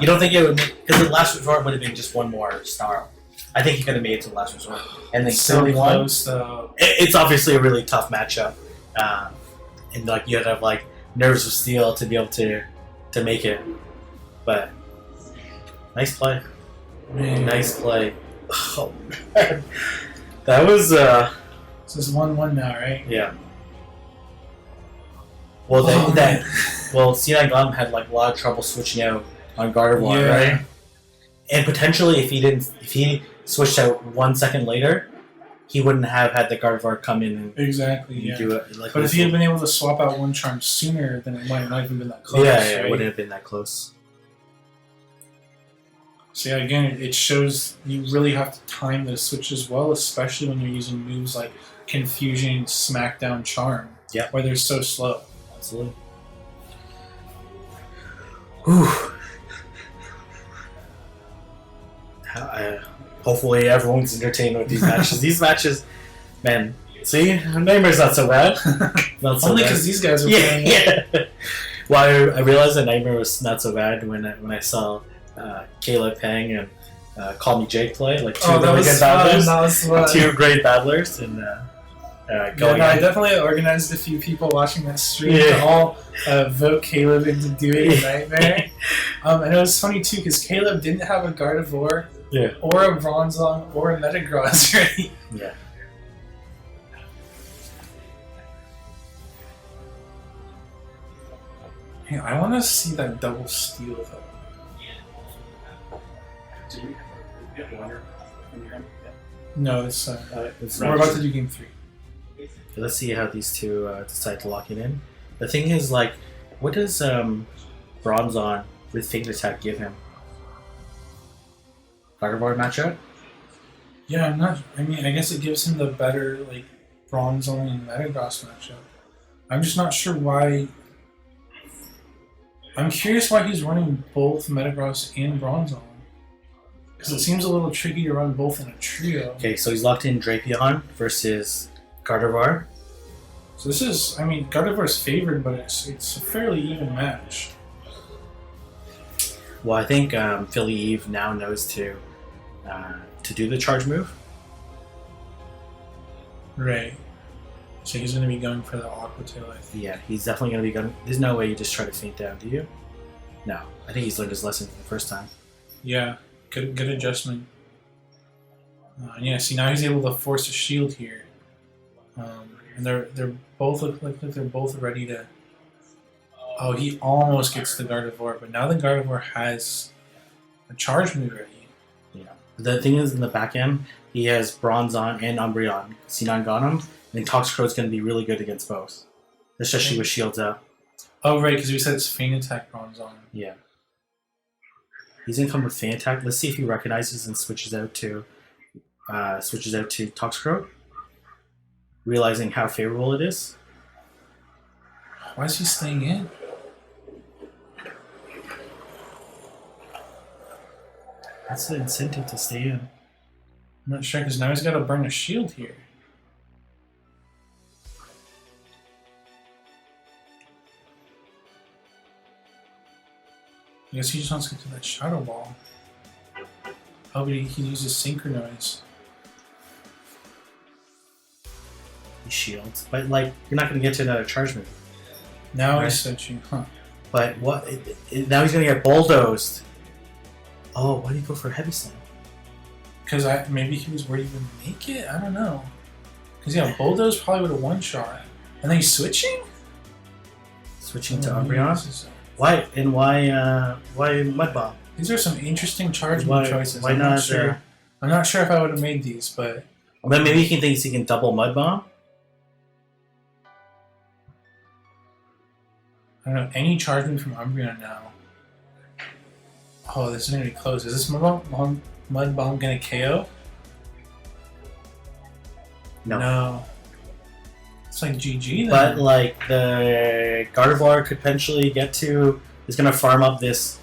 You don't think it would make... Because the last resort would have been just one more Snarl. I think he could have made it to the last resort. And then
So
clearly won.
close though.
It's obviously a really tough matchup. And like you had to have like nerves of steel to be able to make it. But nice play.
Man.
Nice play. Oh man. That was
So it's 1-1 now, right?
yeah. Well C9 Gum had like a lot of trouble switching out on Gardevoir,
Yeah.
right? And potentially if he switched out 1 second later, he wouldn't have had the Gardevoir come in and
Exactly, yeah.
do it. Like
But if he had been able to swap out one charm sooner, then it might have not even been that close.
yeah, it
right?
wouldn't have been that close.
So yeah, again, it shows you really have to time the switch as well, especially when you're using moves like Confusion, Smackdown, Charm.
Yep.
Where they're so slow.
Absolutely. Whew. Hopefully everyone's entertained with these matches. These matches, man. See, Nightmare's not so bad. Not so
Only
bad.
because these guys were playing it.
Yeah. Well, I realized that Nightmare was not so bad when I saw Caleb Pang and Call Me Jake play, like two really good battlers.
That was fun.
Two great battlers, and going
I
in.
definitely organized a few people watching that stream
Yeah.
to all vote Caleb into doing a Nightmare. And it was funny too because Caleb didn't have a Gardevoir
Yeah.
or a Bronzong or a Metagross ready.
Yeah.
Hey, I want to see that double steal though. No, it's
It's
we're about to do game 3.
Let's see how these two decide to lock it in. The thing is, like, what does Bronzong with Fake Attack give him? Gardevoir matchup?
Yeah, I mean, I guess it gives him the better like Bronzong and Metagross matchup. I'm just not sure why. I'm curious why he's running both Metagross and Bronzong. Because it seems a little tricky to run both in a trio.
Okay, so he's locked in Drapion versus Gardevoir.
So this is, I mean, Gardevoir's favored, but it's a fairly even match.
Well, I think Philly Eve now knows to do the charge move.
Right. So he's going to be going for the Aqua Tail, I think.
Yeah, he's definitely going to be going. There's no way you just try to feint down, do you? No, I think he's learned his lesson the first time.
Yeah, good adjustment. Yeah, see now he's able to force a shield here. And they're both look like they're both ready to. Oh, he almost gets the Gardevoir, but now the Gardevoir has a charge move ready.
Yeah. The thing is, in the back end, he has Bronzong and Umbreon. C9 got him, and Toxicroak's going to be really good against both, especially with shields up.
Oh right, because we said it's Feint Attack Bronzong.
Yeah. He's gonna come with Feint Attack. Let's see if he recognizes and switches out to Toxicroak, realizing how favorable it is.
Why is he staying in?
That's the incentive to stay in.
I'm not sure because now he's got to burn a shield here. I guess he just wants to get to that Shadow Ball. Oh, but he can use his Synchronize.
He shields, but like you're not gonna get to another charge move.
Now
Right.
he's switching, huh?
But what? Now he's gonna get bulldozed. Oh, why did he go for Heavy Slam?
Because maybe he was worried he would make it? I don't know. Because yeah, Bulldoze probably would have one-shot. And then he's switching?
Switching to
Oh,
Umbreon.
this is-
Why and why Mud Bomb?
These are some interesting charge
Why-
move choices.
why
I'm not
not,
sure. I'm not sure if I would have made these, but
Well, then maybe he thinks he can double Mud Bomb.
I don't know. Any charge move from Umbreon now. Oh, this is gonna be close. Is this Mud Bomb gonna KO? No. It's like GG then.
But like the Gardevoir could potentially get to is gonna farm up this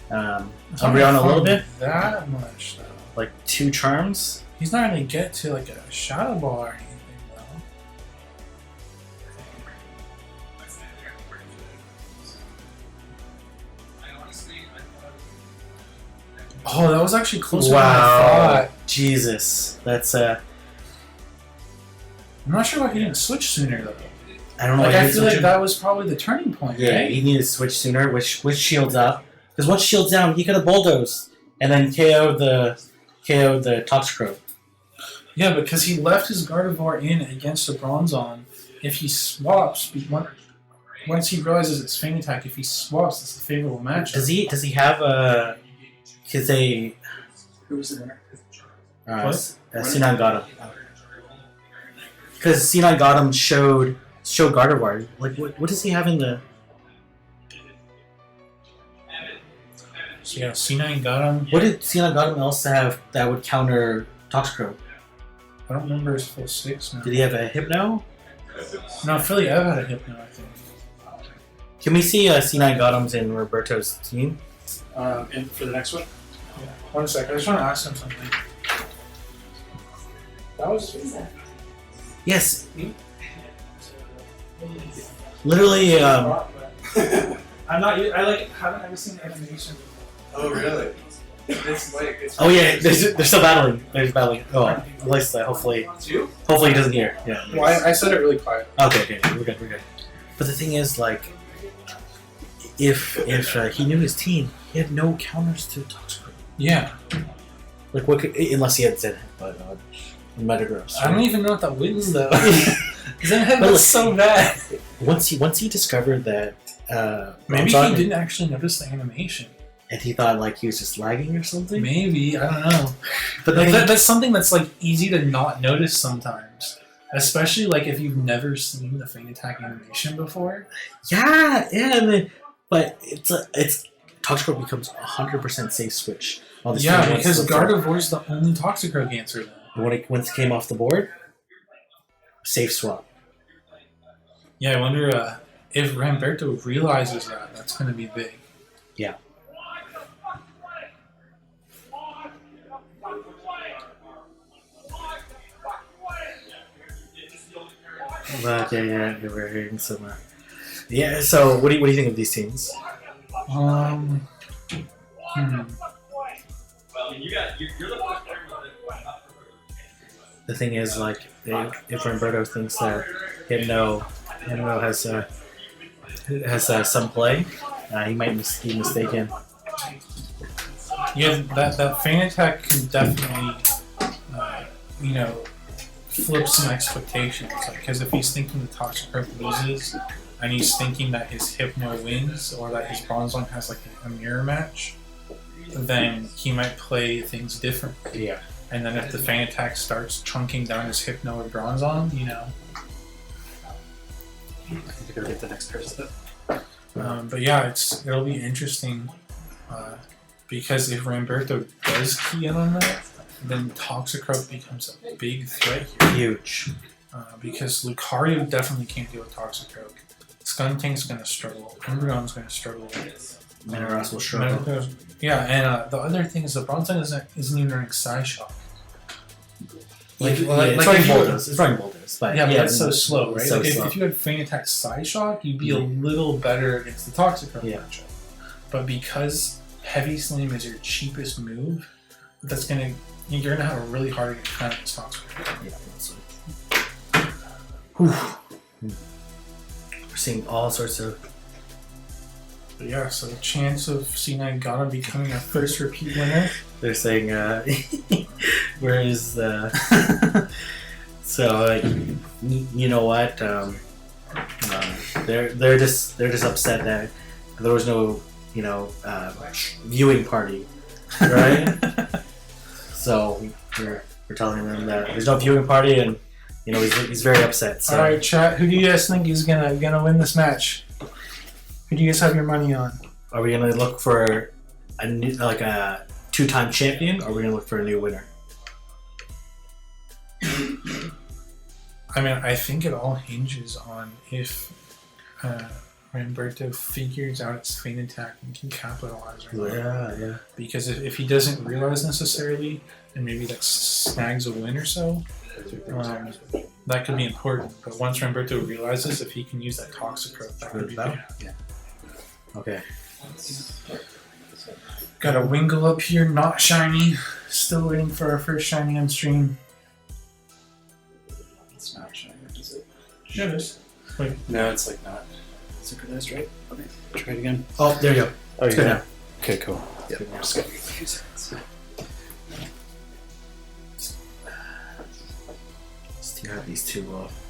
Umbreon a little bit.
That much though.
Like 2 charms.
He's not gonna get to like a Shadow Ball or anything though. Oh, that was actually closer than I thought.
Jesus. That's
I'm not sure why he didn't switch sooner though.
I don't know.
Like
why he
I
didn't
feel
switch
like
it.
that was probably the turning point,
Yeah,
right?
he needed to switch sooner, which shields up. Because once shields down, he could have bulldozed and then KO'd the Toxicroak.
Yeah, because he left his Gardevoir in against a Bronzong. If he swaps, once he realizes it's Fang Attack, if he swaps, it's a favorable match.
Does he have a? Because they
Who was the winner?
C9 got him. Because C9 got him showed Gardevoir. Like what does he have in the?
So yeah, C9 got him.
What did C9 got him else to have that would counter Toxicroak?
I don't remember his full 6 now.
Did he have a Hypno?
No, Philly Ev had a Hypno, I think.
Can we see C9 Gotham's in Roberto's team?
And for the next one?
Yeah. 1 second, I just want to ask him something. That was...
Yes. Literally,
I'm not... I haven't ever seen the animation.
Oh, really? It's like... It's
oh yeah, they're still battling. They're battling. Oh, at least hopefully he doesn't hear. Yeah.
Well, I said it really quiet.
Okay, we're good. But the thing is, like, if he knew his team, he had no counters to Toxicroak.
Yeah.
Like, what could, unless he had Zen, but Metagross.
I don't even know if that wins though. Zenhead was so bad.
Once he discovered that
Maybe
Bronzong
he didn't actually notice the animation.
and he thought like he was just lagging or something.
Maybe, I don't know.
But
Like
then
that's something that's like easy to not notice sometimes. Especially like if you've never seen the Fang Attack animation before.
yeah, but it's Toxicroak becomes 100% safe switch on the
Yeah,
screen
because
once-
Gardevoir's the only Toxicroak answer though.
once it came off the board, safe swap.
Yeah, I wonder if Ramberto realizes that. That's going to be big.
Yeah. But yeah, we're hearing some. Yeah. So, what do you think of these teams?
Well, I mean, you're the first player with it.
The thing is, like, if Ramberto thinks that Hypno has some play, he might be mistaken.
Yeah, that Fang Attack can definitely, flip some expectations. Because if he's thinking the Toxicroak loses, and he's thinking that his Hypno wins, or that his Bronzong has like a mirror match, then he might play things differently.
Yeah.
And then if the Fang Attack starts chunking down his Hypno or Bronzong,
I think to go get the next person.
But yeah, it'll be interesting because if Ramberto does key in on that, then Toxicroak becomes a big threat here.
Huge.
Because Lucario definitely can't deal with Toxicroak. Skuntank's going to struggle. Umbreon's going to struggle.
Metagross will struggle.
Yeah, and the other thing is the Bronzong isn't even running Psyshock.
It's
if
running
you-
Boulders. It's running Boulders. But
Yeah, but that's so slow, right?
So
Like
slow.
if you had Fang Attack Psyshock, you'd be a little better against the Toxicroak matchup. But because Heavy Slam is your cheapest move, you're gonna have a really hard time against Toxicroak.
Yeah, Whew. We're seeing all sorts of.
But yeah, so the chance of C9 Gotham becoming our first repeat winner.
They're saying, where is the? So like, you know what? They're just upset that there was no viewing party, right? So we're telling them that there's no viewing party, and he's very upset. So.
All right, chat. Who do you guys think is gonna win this match? Who do you guys have your money on?
Are we gonna look for a new, like a two-time champion, or are we gonna look for a new winner?
I mean, I think it all hinges on if Ramberto figures out its feint attack and can capitalize or not.
Yeah.
Because if he doesn't realize necessarily, and maybe that snags a win or so, that could be important. But once Ramberto realizes, if he can use that Toxicroak, that could be bad.
Yeah. Okay.
Got a Wingull up here, not shiny. Still waiting for our first shiny on stream.
It's not shiny, is it?
Yeah, it is.
No, it's like not synchronized, right? Okay. Try it again.
Oh, there you go.
Oh,
It's good now.
Okay, cool. Yeah, I'm just gonna give it a few seconds.
Still have these two off.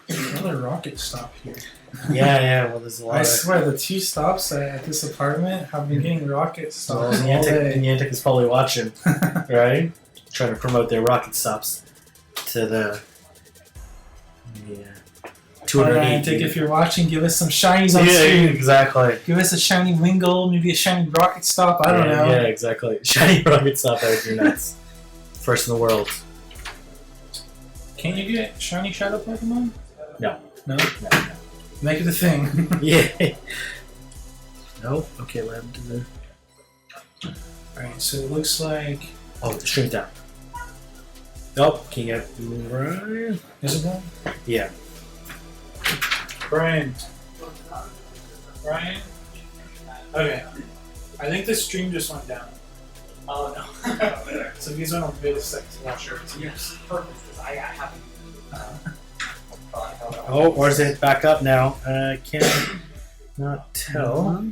Another rocket stop here.
Yeah. Well, there's a lot
I
of.
swear, the 2 stops at this apartment have been getting rocket
Well,
stops all day.
Niantic is probably watching, right? Trying to promote their rocket stops to the. Yeah.
Niantic, if you're watching, give us some shinies on stream.
Exactly.
Give us a shiny Wingull, maybe a shiny rocket stop. I don't know.
Yeah, exactly. Shiny rocket stop, that would be nuts. First in the world.
Can't you get shiny shadow Pokemon?
No.
No? Make it a thing.
Yeah. Nope. Okay, what happened to the.
Alright, so it looks like.
Oh, the shrink down. Nope. Can you get. Right?
Is it one?
Yeah.
Brian. Okay. I think the stream just went down.
Oh no.
So these are on bit of seconds. Not sure.
Yes, perfect. Because I haven't.
Oh, or is it back up now? I can't not tell.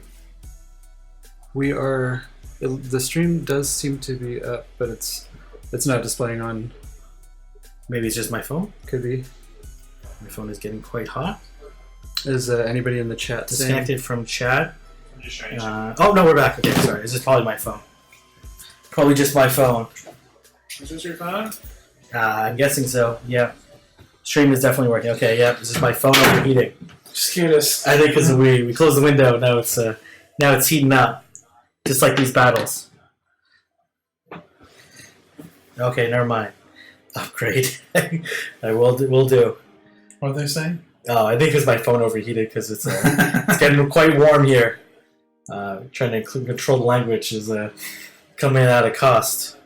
We are. The stream does seem to be up, but it's not displaying on.
Maybe it's just my phone.
Could be.
My phone is getting quite hot.
Is anybody in the chat saying?
Disconnected from chat.
I'm just showing you.
Oh no, we're back. Okay, sorry. This is probably my phone. Probably just my phone.
Is this your phone?
I'm guessing so. Yeah. Stream is definitely working. Okay, yeah. This is my phone overheating.
Scared us.
I think because we closed the window. Now it's heating up, just like these battles. Okay, never mind. Upgrade. We'll do.
What are they saying?
Oh, I think it's my phone overheated because it's getting quite warm here. Trying to control the language is coming at a cost.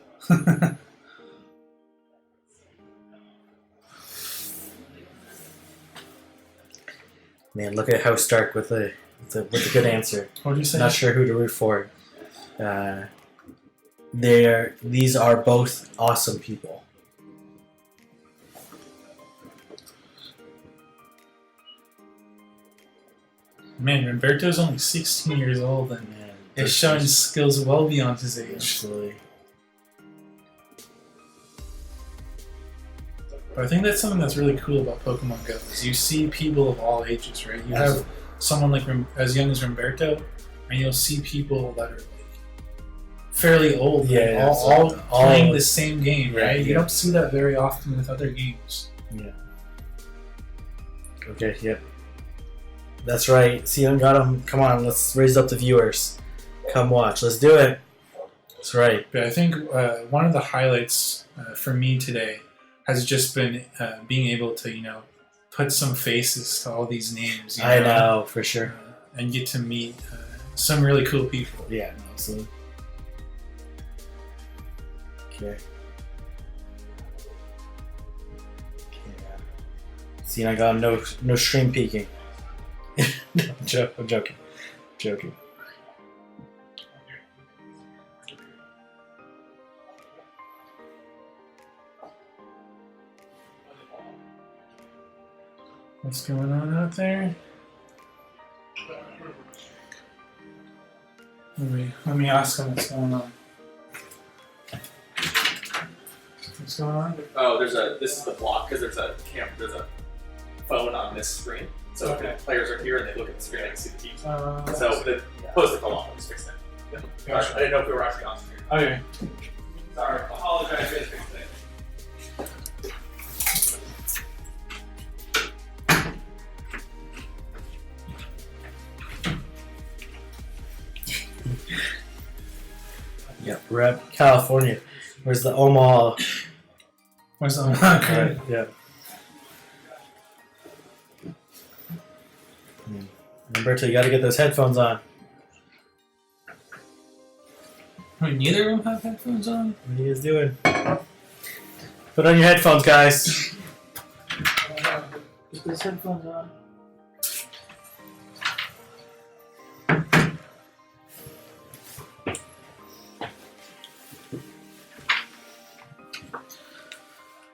Man, look at House Stark with a good answer.
What do you say?
Not sure who to root for. These are both awesome people.
Man, Ramberto's only 16 years old and is showing skills well beyond his age.
Absolutely.
But I think that's something that's really cool about Pokemon Go is you see people of all ages, right? You have someone like as young as Ramberto, and you'll see people that are like fairly old,
Yeah,
all playing
all
the same game,
yeah,
right? You
yeah.
don't see that very often with other games.
Yeah. Okay, yep. That's right. See, I got him. Come on, let's raise up the viewers. Come watch. Let's do it. That's right.
But I think one of the highlights for me today has just been being able to, put some faces to all these names.
I know, for sure.
And get to meet some really cool people.
Yeah, absolutely. Okay. See, I got no stream peeking. No, I'm joking.
What's going on out there? Let me ask him what's going on. What's going on?
Oh, this is the block because there's a phone on this screen. So
Okay.
if the players are here and they look at the screen, they can see the teams.
So
So the post the phone off, just fix that. I didn't know if we were actually on screen.
okay.
Sorry, apologize, guys, fix that.
Yeah, rep California. Where's the Omaha?
Where's the
Right, yeah. Ramberto, you gotta get those headphones on.
Wait, neither of them have headphones on?
What are you guys doing? Put on your headphones, guys.
Put those headphones on.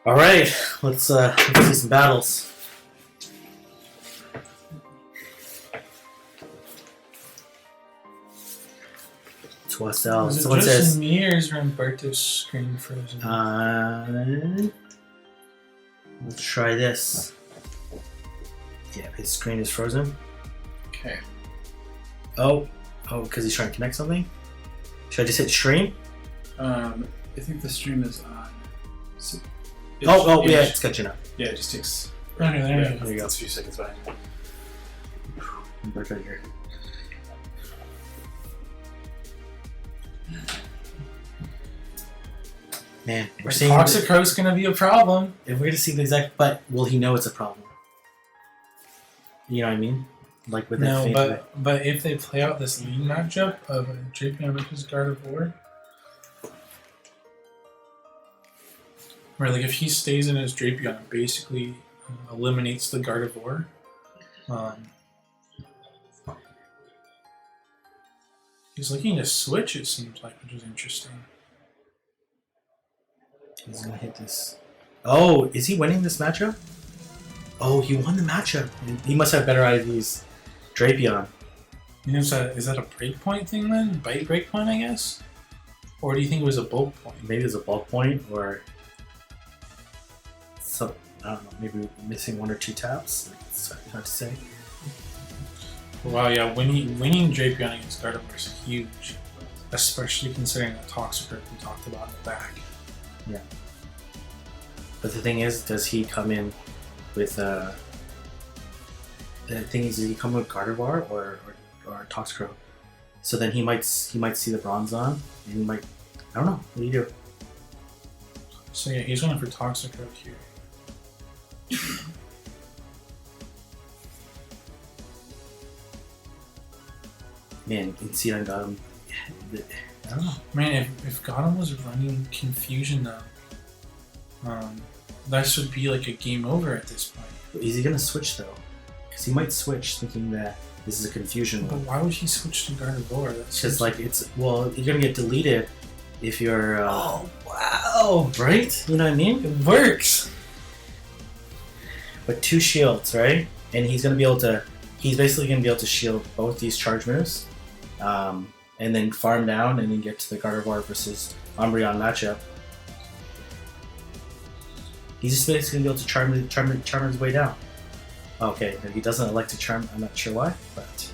All right, let's see some battles. Twastell.
Is it
Someone
just
says.
me or is Ramberto's screen frozen?
Let's try this. Yeah, his screen is frozen.
Okay.
Oh, because he's trying to connect something. Should I just hit stream?
I think the stream is on. So
Yeah, it's catching up.
Yeah, it just takes.
Okay, there you go.
There you go.
It's a few seconds behind.
Right here. Man, we're seeing.
Toxic Crow's gonna be a problem.
If we're gonna see the exact, but will he know it's a problem? You know what I mean? Like with
No,
that.
but if they play out this lead matchup of Drapion versus Gardevoir, where like if he stays in his Drapion and basically eliminates the Gardevoir, he's looking to switch. It seems like, which is interesting.
He's gonna hit this. Oh, is he winning this matchup? Oh, he won the matchup. He must have better IVs. Drapion.
Is that a breakpoint thing then? Bite breakpoint, I guess? Or do you think it was a bulk point?
Maybe it's a bulk point or so. I don't know. Maybe missing one or two taps. It's hard to say.
Wow, yeah, winning Drapion against Gardevoir is huge, especially considering the Toxicroak we talked about in the back.
Yeah. But the thing is, does he come in with the thing is, does he come with Gardevoir or Toxicroak? So then he might see the Bronzong and he might, I don't know. What do you do?
So yeah, he's going for Toxicroak here.
Man, Inseon got him. I don't know.
Man, if Gotham was running Confusion though, that should be like a game over at this point.
Is he gonna switch though? Because he might switch thinking that this is a confusion
But
one.
why would he switch to Gardevoir?
Because like you're gonna get deleted if you're. Oh wow! Right? You know what I mean?
It works.
But 2 shields, right? And he's gonna be able to. He's basically gonna be able to shield both these charge moves, and then farm down, and then get to the Gardevoir versus Umbreon matchup. He's just basically gonna be able to charm his way down. Okay, he doesn't elect to charm. I'm not sure why, but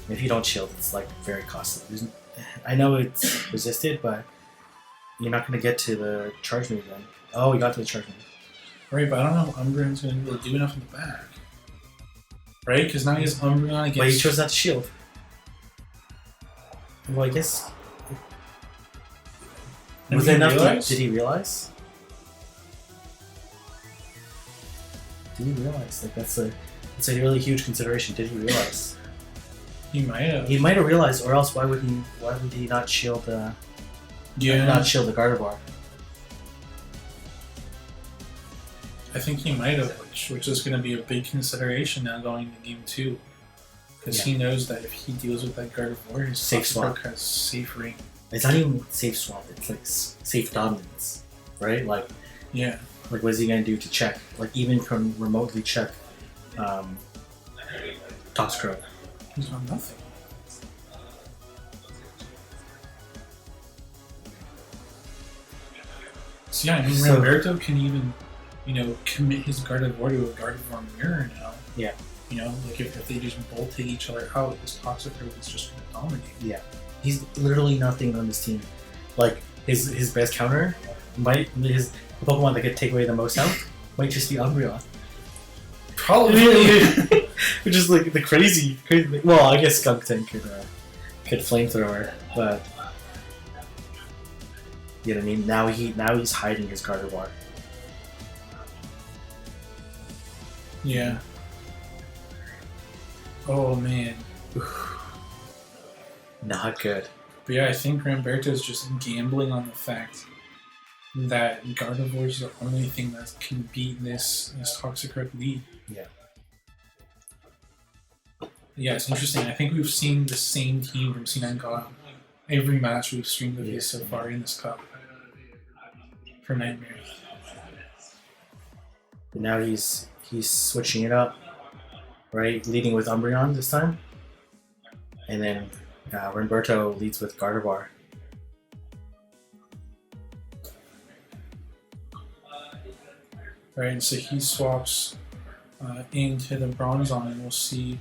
if you don't shield, it's like very costly. I know it's resisted, but you're not gonna get to the charge move then. Oh, he got to the charge move.
Right, but I don't know if Umbreon's going to be able to do enough in the back. Right? Because now he has Umbreon against...
But he chose not to shield. Well, I guess... Was it enough? Did he realize? Did he realize? Like that's a really huge consideration. Did he realize?
He might have.
He might have realized, or else why would he not shield the? Not shield the Gardevoir.
I think he might have, which is going to be a big consideration now going into game 2. Because he knows that if he deals with that Gardevoir, his
Safe swap.
has safe ring.
It's not even safe swap. It's like safe dominance, right? Like,
Yeah.
like what is he gonna do to check? Like even from remotely check, Toxicroak.
He's got nothing. So yeah, I mean,
So-
Ramberto can even, commit his Gardevoir to a Gardevoir mirror now.
Yeah.
Like if they just both take each other out, his Toxicroak is just going to dominate.
Yeah, he's literally nothing on this team. Like his best counter might the Pokemon that could take away the most health might just be Umbreon.
Probably.
Which is like the crazy. Well, I guess Skunk Tank could flamethrower, but you know what I mean. Now he's hiding his Gardevoir.
Yeah. Oh man.
Not good.
But yeah, I think Ramberto is just gambling on the fact that Gardevoir is the only thing that can beat this Toxicroak lead.
Yeah.
Yeah, it's interesting. I think we've seen the same team from C9 God every match we've streamed with his so far in this cup for Nightmare.
But now he's switching it up, right? Leading with Umbreon this time, and then Ramberto leads with Gardevoir.
Right, and so he swaps into the Bronzong, and we'll see.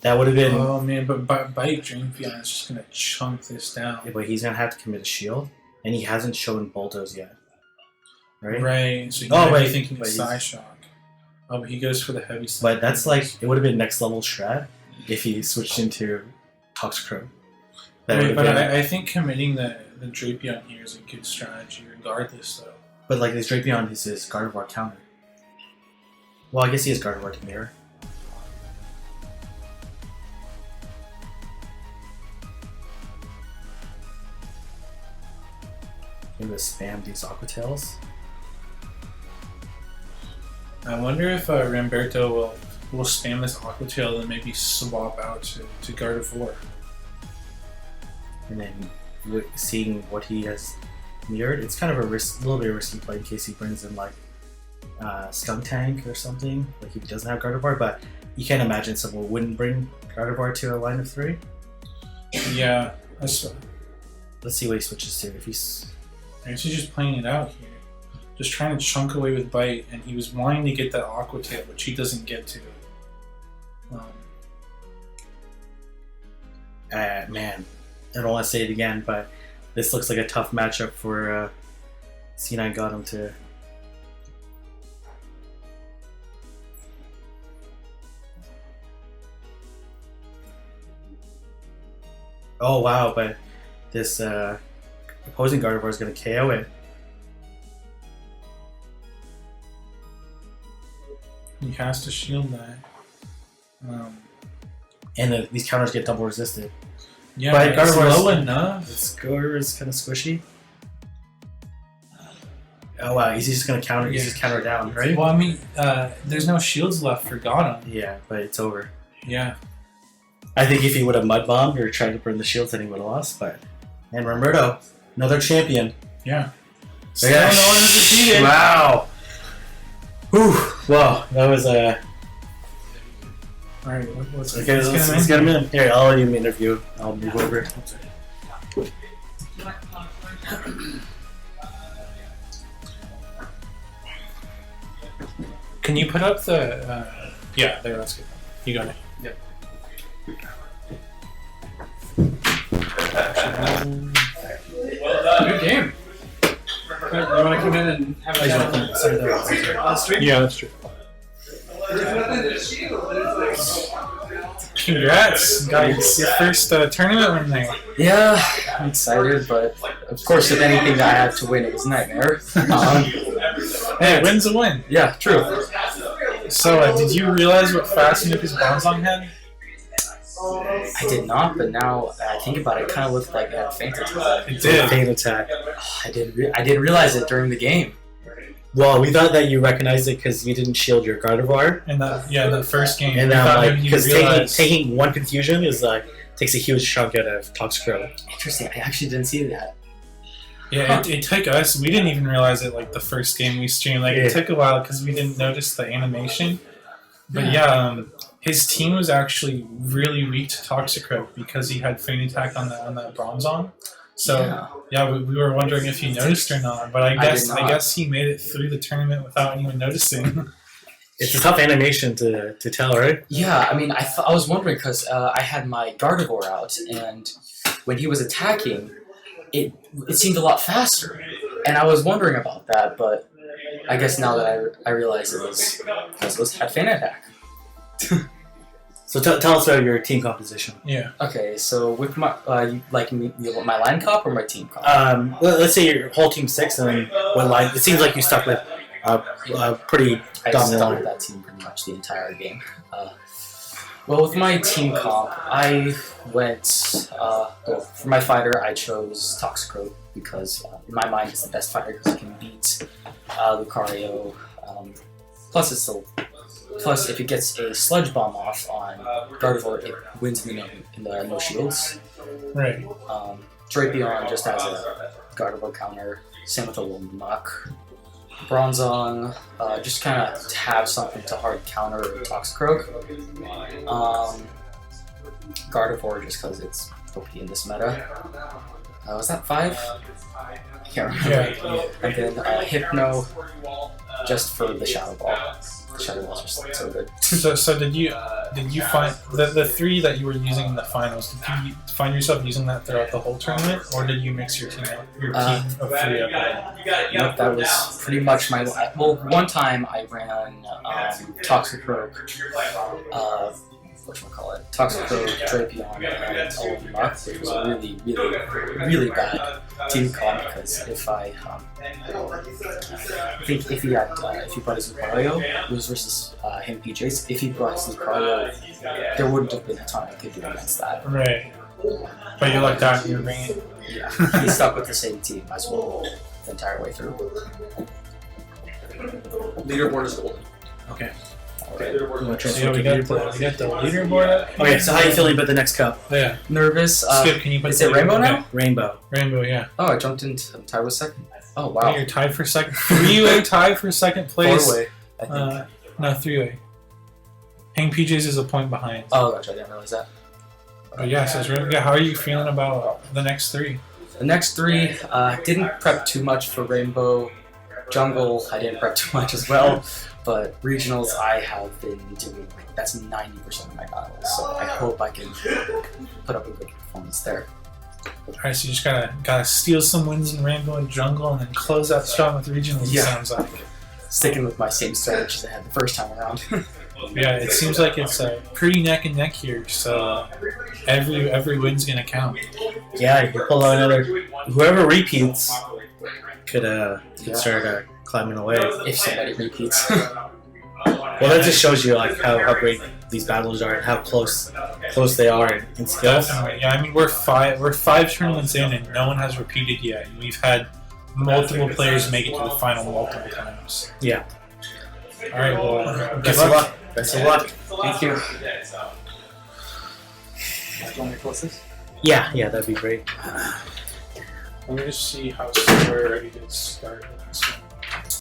That would have been.
Oh man, but Bite Drainpion is just gonna chunk this down.
Yeah, but he's gonna have to commit a shield, and he hasn't shown Bulldoze yet. Right.
Right. So you
Oh,
might
wait,
be thinking
but
of
he's-
Psyshock. Oh, but he goes for the heavy side.
But that's like it would have been next level strat if he switched into Toxicroak. That
Right,
would
but
have been.
I think committing the Drapion here is a good strategy, regardless, though.
But like this Drapion is his Gardevoir counter. Well, I guess he has Gardevoir to mirror. I'm gonna spam these Aquatails.
I wonder if Ramberto will spam this Aquatail and maybe swap out to Gardevoir.
And then seeing what he has mirrored, it's kind of a little bit of a risky play in case he brings in like Skunk Tank or something. Like he doesn't have Gardevoir, but you can't imagine someone wouldn't bring Gardevoir to a line of 3.
Yeah,
Let's see what he switches to. If he's
just playing it out here. Just trying to chunk away with Bite, and he was wanting to get that Aquatail, which he doesn't get to.
man, I don't want to say it again, but this looks like a tough matchup for C9 got him to. Oh wow, but this opposing Gardevoir is going to KO it.
He has to shield that.
And these counters get double resisted.
Yeah,
But
it's
Gardevoir's-
low enough.
The score is kind of squishy. Oh wow, he's just going to counter. He's just counter down, right?
Well, I mean, there's no shields left for Gotham.
Yeah, but it's over.
Yeah.
I think if he would have mud bombed or tried to burn the shields, then he would have lost. But and Ramberto, another champion.
Yeah.
So,
Still no one is defeated.
Wow. Whew. Wow, that was a.
Alright, let's
Okay, let's get him in. Here, I'll let you interview. I'll move over.
Can you put up the? Yeah, there. That's good. You got it.
Yep. Good game. You want to come in and have a chat on the stream?
Yeah, that's true. Congrats, guys! Your first tournament win there.
Yeah, I'm excited, but of course, if anything I had to win, it was Nightmare.
Hey, win's a win.
Yeah, true.
So, did you realize what Fastened his Bronzong had?
I did not, but now I think about it, it kind of looked like it had a feint attack.
It did.
Pain attack.
I didn't realize it during the game.
Well, we thought that you recognized it because you didn't shield your Gardevoir.
And the first game.
And
we
now,
thought
like,
maybe you
because
realized-
taking one confusion is like takes a huge chunk out of Toxicroak.
Interesting, I actually didn't see that.
Yeah, it took us. We didn't even realize it like the first game we streamed. Like
Yeah.
it took a while because we didn't notice the animation. But yeah, his team was actually really weak to Toxicroak because he had feint attack on that Bronzong. So yeah, we were wondering if you noticed or not. But I
did not.
guess he made it through the tournament without anyone noticing.
It's a tough animation to tell, right?
Yeah, I mean, I was wondering because I had my Gardevoir out, and when he was attacking, it seemed a lot faster, and I was wondering about that. But I guess now that I realize it was had feint attack.
So tell us about your team composition.
Yeah.
Okay, so with my you want my line comp or my team comp?
Let's say your whole team 6, and then what line? It seems like you stuck with a pretty
I
dominant
stuck
line.
with that team pretty much the entire game. Well, with my team comp, I went. Well, for my fighter, I chose Toxicroak because in my mind, it's the best fighter because it can beat Lucario. Plus, if it gets a Sludge Bomb off on Gardevoir, it wins in the no shields.
Right.
Drapion just has a Gardevoir counter. Same with a little Muck. Bronzong, just kind of have something to hard counter Toxicroak. Gardevoir, just because it's OP in this meta. Was that 5? I can't remember.
Yeah.
And then Hypno, just for the Shadow Ball. The Shadow Ball's just so good.
So did you find the 3 that you were using in the finals? Did you find yourself using that throughout the whole tournament, or did you mix your team of 3 up?
Nope, that was pretty much my. Well, one time I ran Toxicroak, whatchamacallit, Toxicroak, Drapion, and Owen Muck, which was a really bad team comp because if I think if he brought his Lucario, it was versus him PJs. If he brought his Lucario, there wouldn't have been a ton I could do against that.
Right. But you like that, you're bringing.
Yeah, he stuck with the same team as well the entire way through.
Leaderboard is golden.
Okay.
So yeah, we got the leaderboard up.
Okay, so how are you feeling about the next cup?
Yeah.
Nervous.
Skip, can you put
Is
the
it Rainbow
leaderboard-
now?
Rainbow.
Rainbow, yeah.
Oh, I jumped into. I'm tied with second. Oh
Wow.
wow.
You're tied for second. 3-way tie for second place.
4-way, I think.
No, 3-way. Hang PJs is a point behind.
Oh gosh, I didn't realize that.
But yeah, so it's really, how are you feeling about the next 3?
The next 3, didn't prep too much for Rainbow. Jungle, I didn't prep too much as well. But regionals, I have been doing, that's 90% of my battles. So I hope I can put up a good performance there.
Alright, so you just gotta steal some wins in Rainbow and Jungle and then close out strong with regionals,
Yeah.
it sounds like.
Sticking with my same strategies I had the first time around.
Yeah, it seems like it's pretty neck and neck here, so every win's gonna count.
Yeah, you can pull out another. Whoever repeats could start climbing away.
If somebody repeats.
Well, that just shows you like how great these battles are and how close they are in skills.
Definitely. Yeah, I mean we're five tournaments in and no one has repeated yet. And we've had multiple players make it to the final multiple times.
Yeah.
Alright, well
Best of luck. Best of luck.
Thank you.
Yeah, that'd be great.
Let me just see how square ready to start with this one.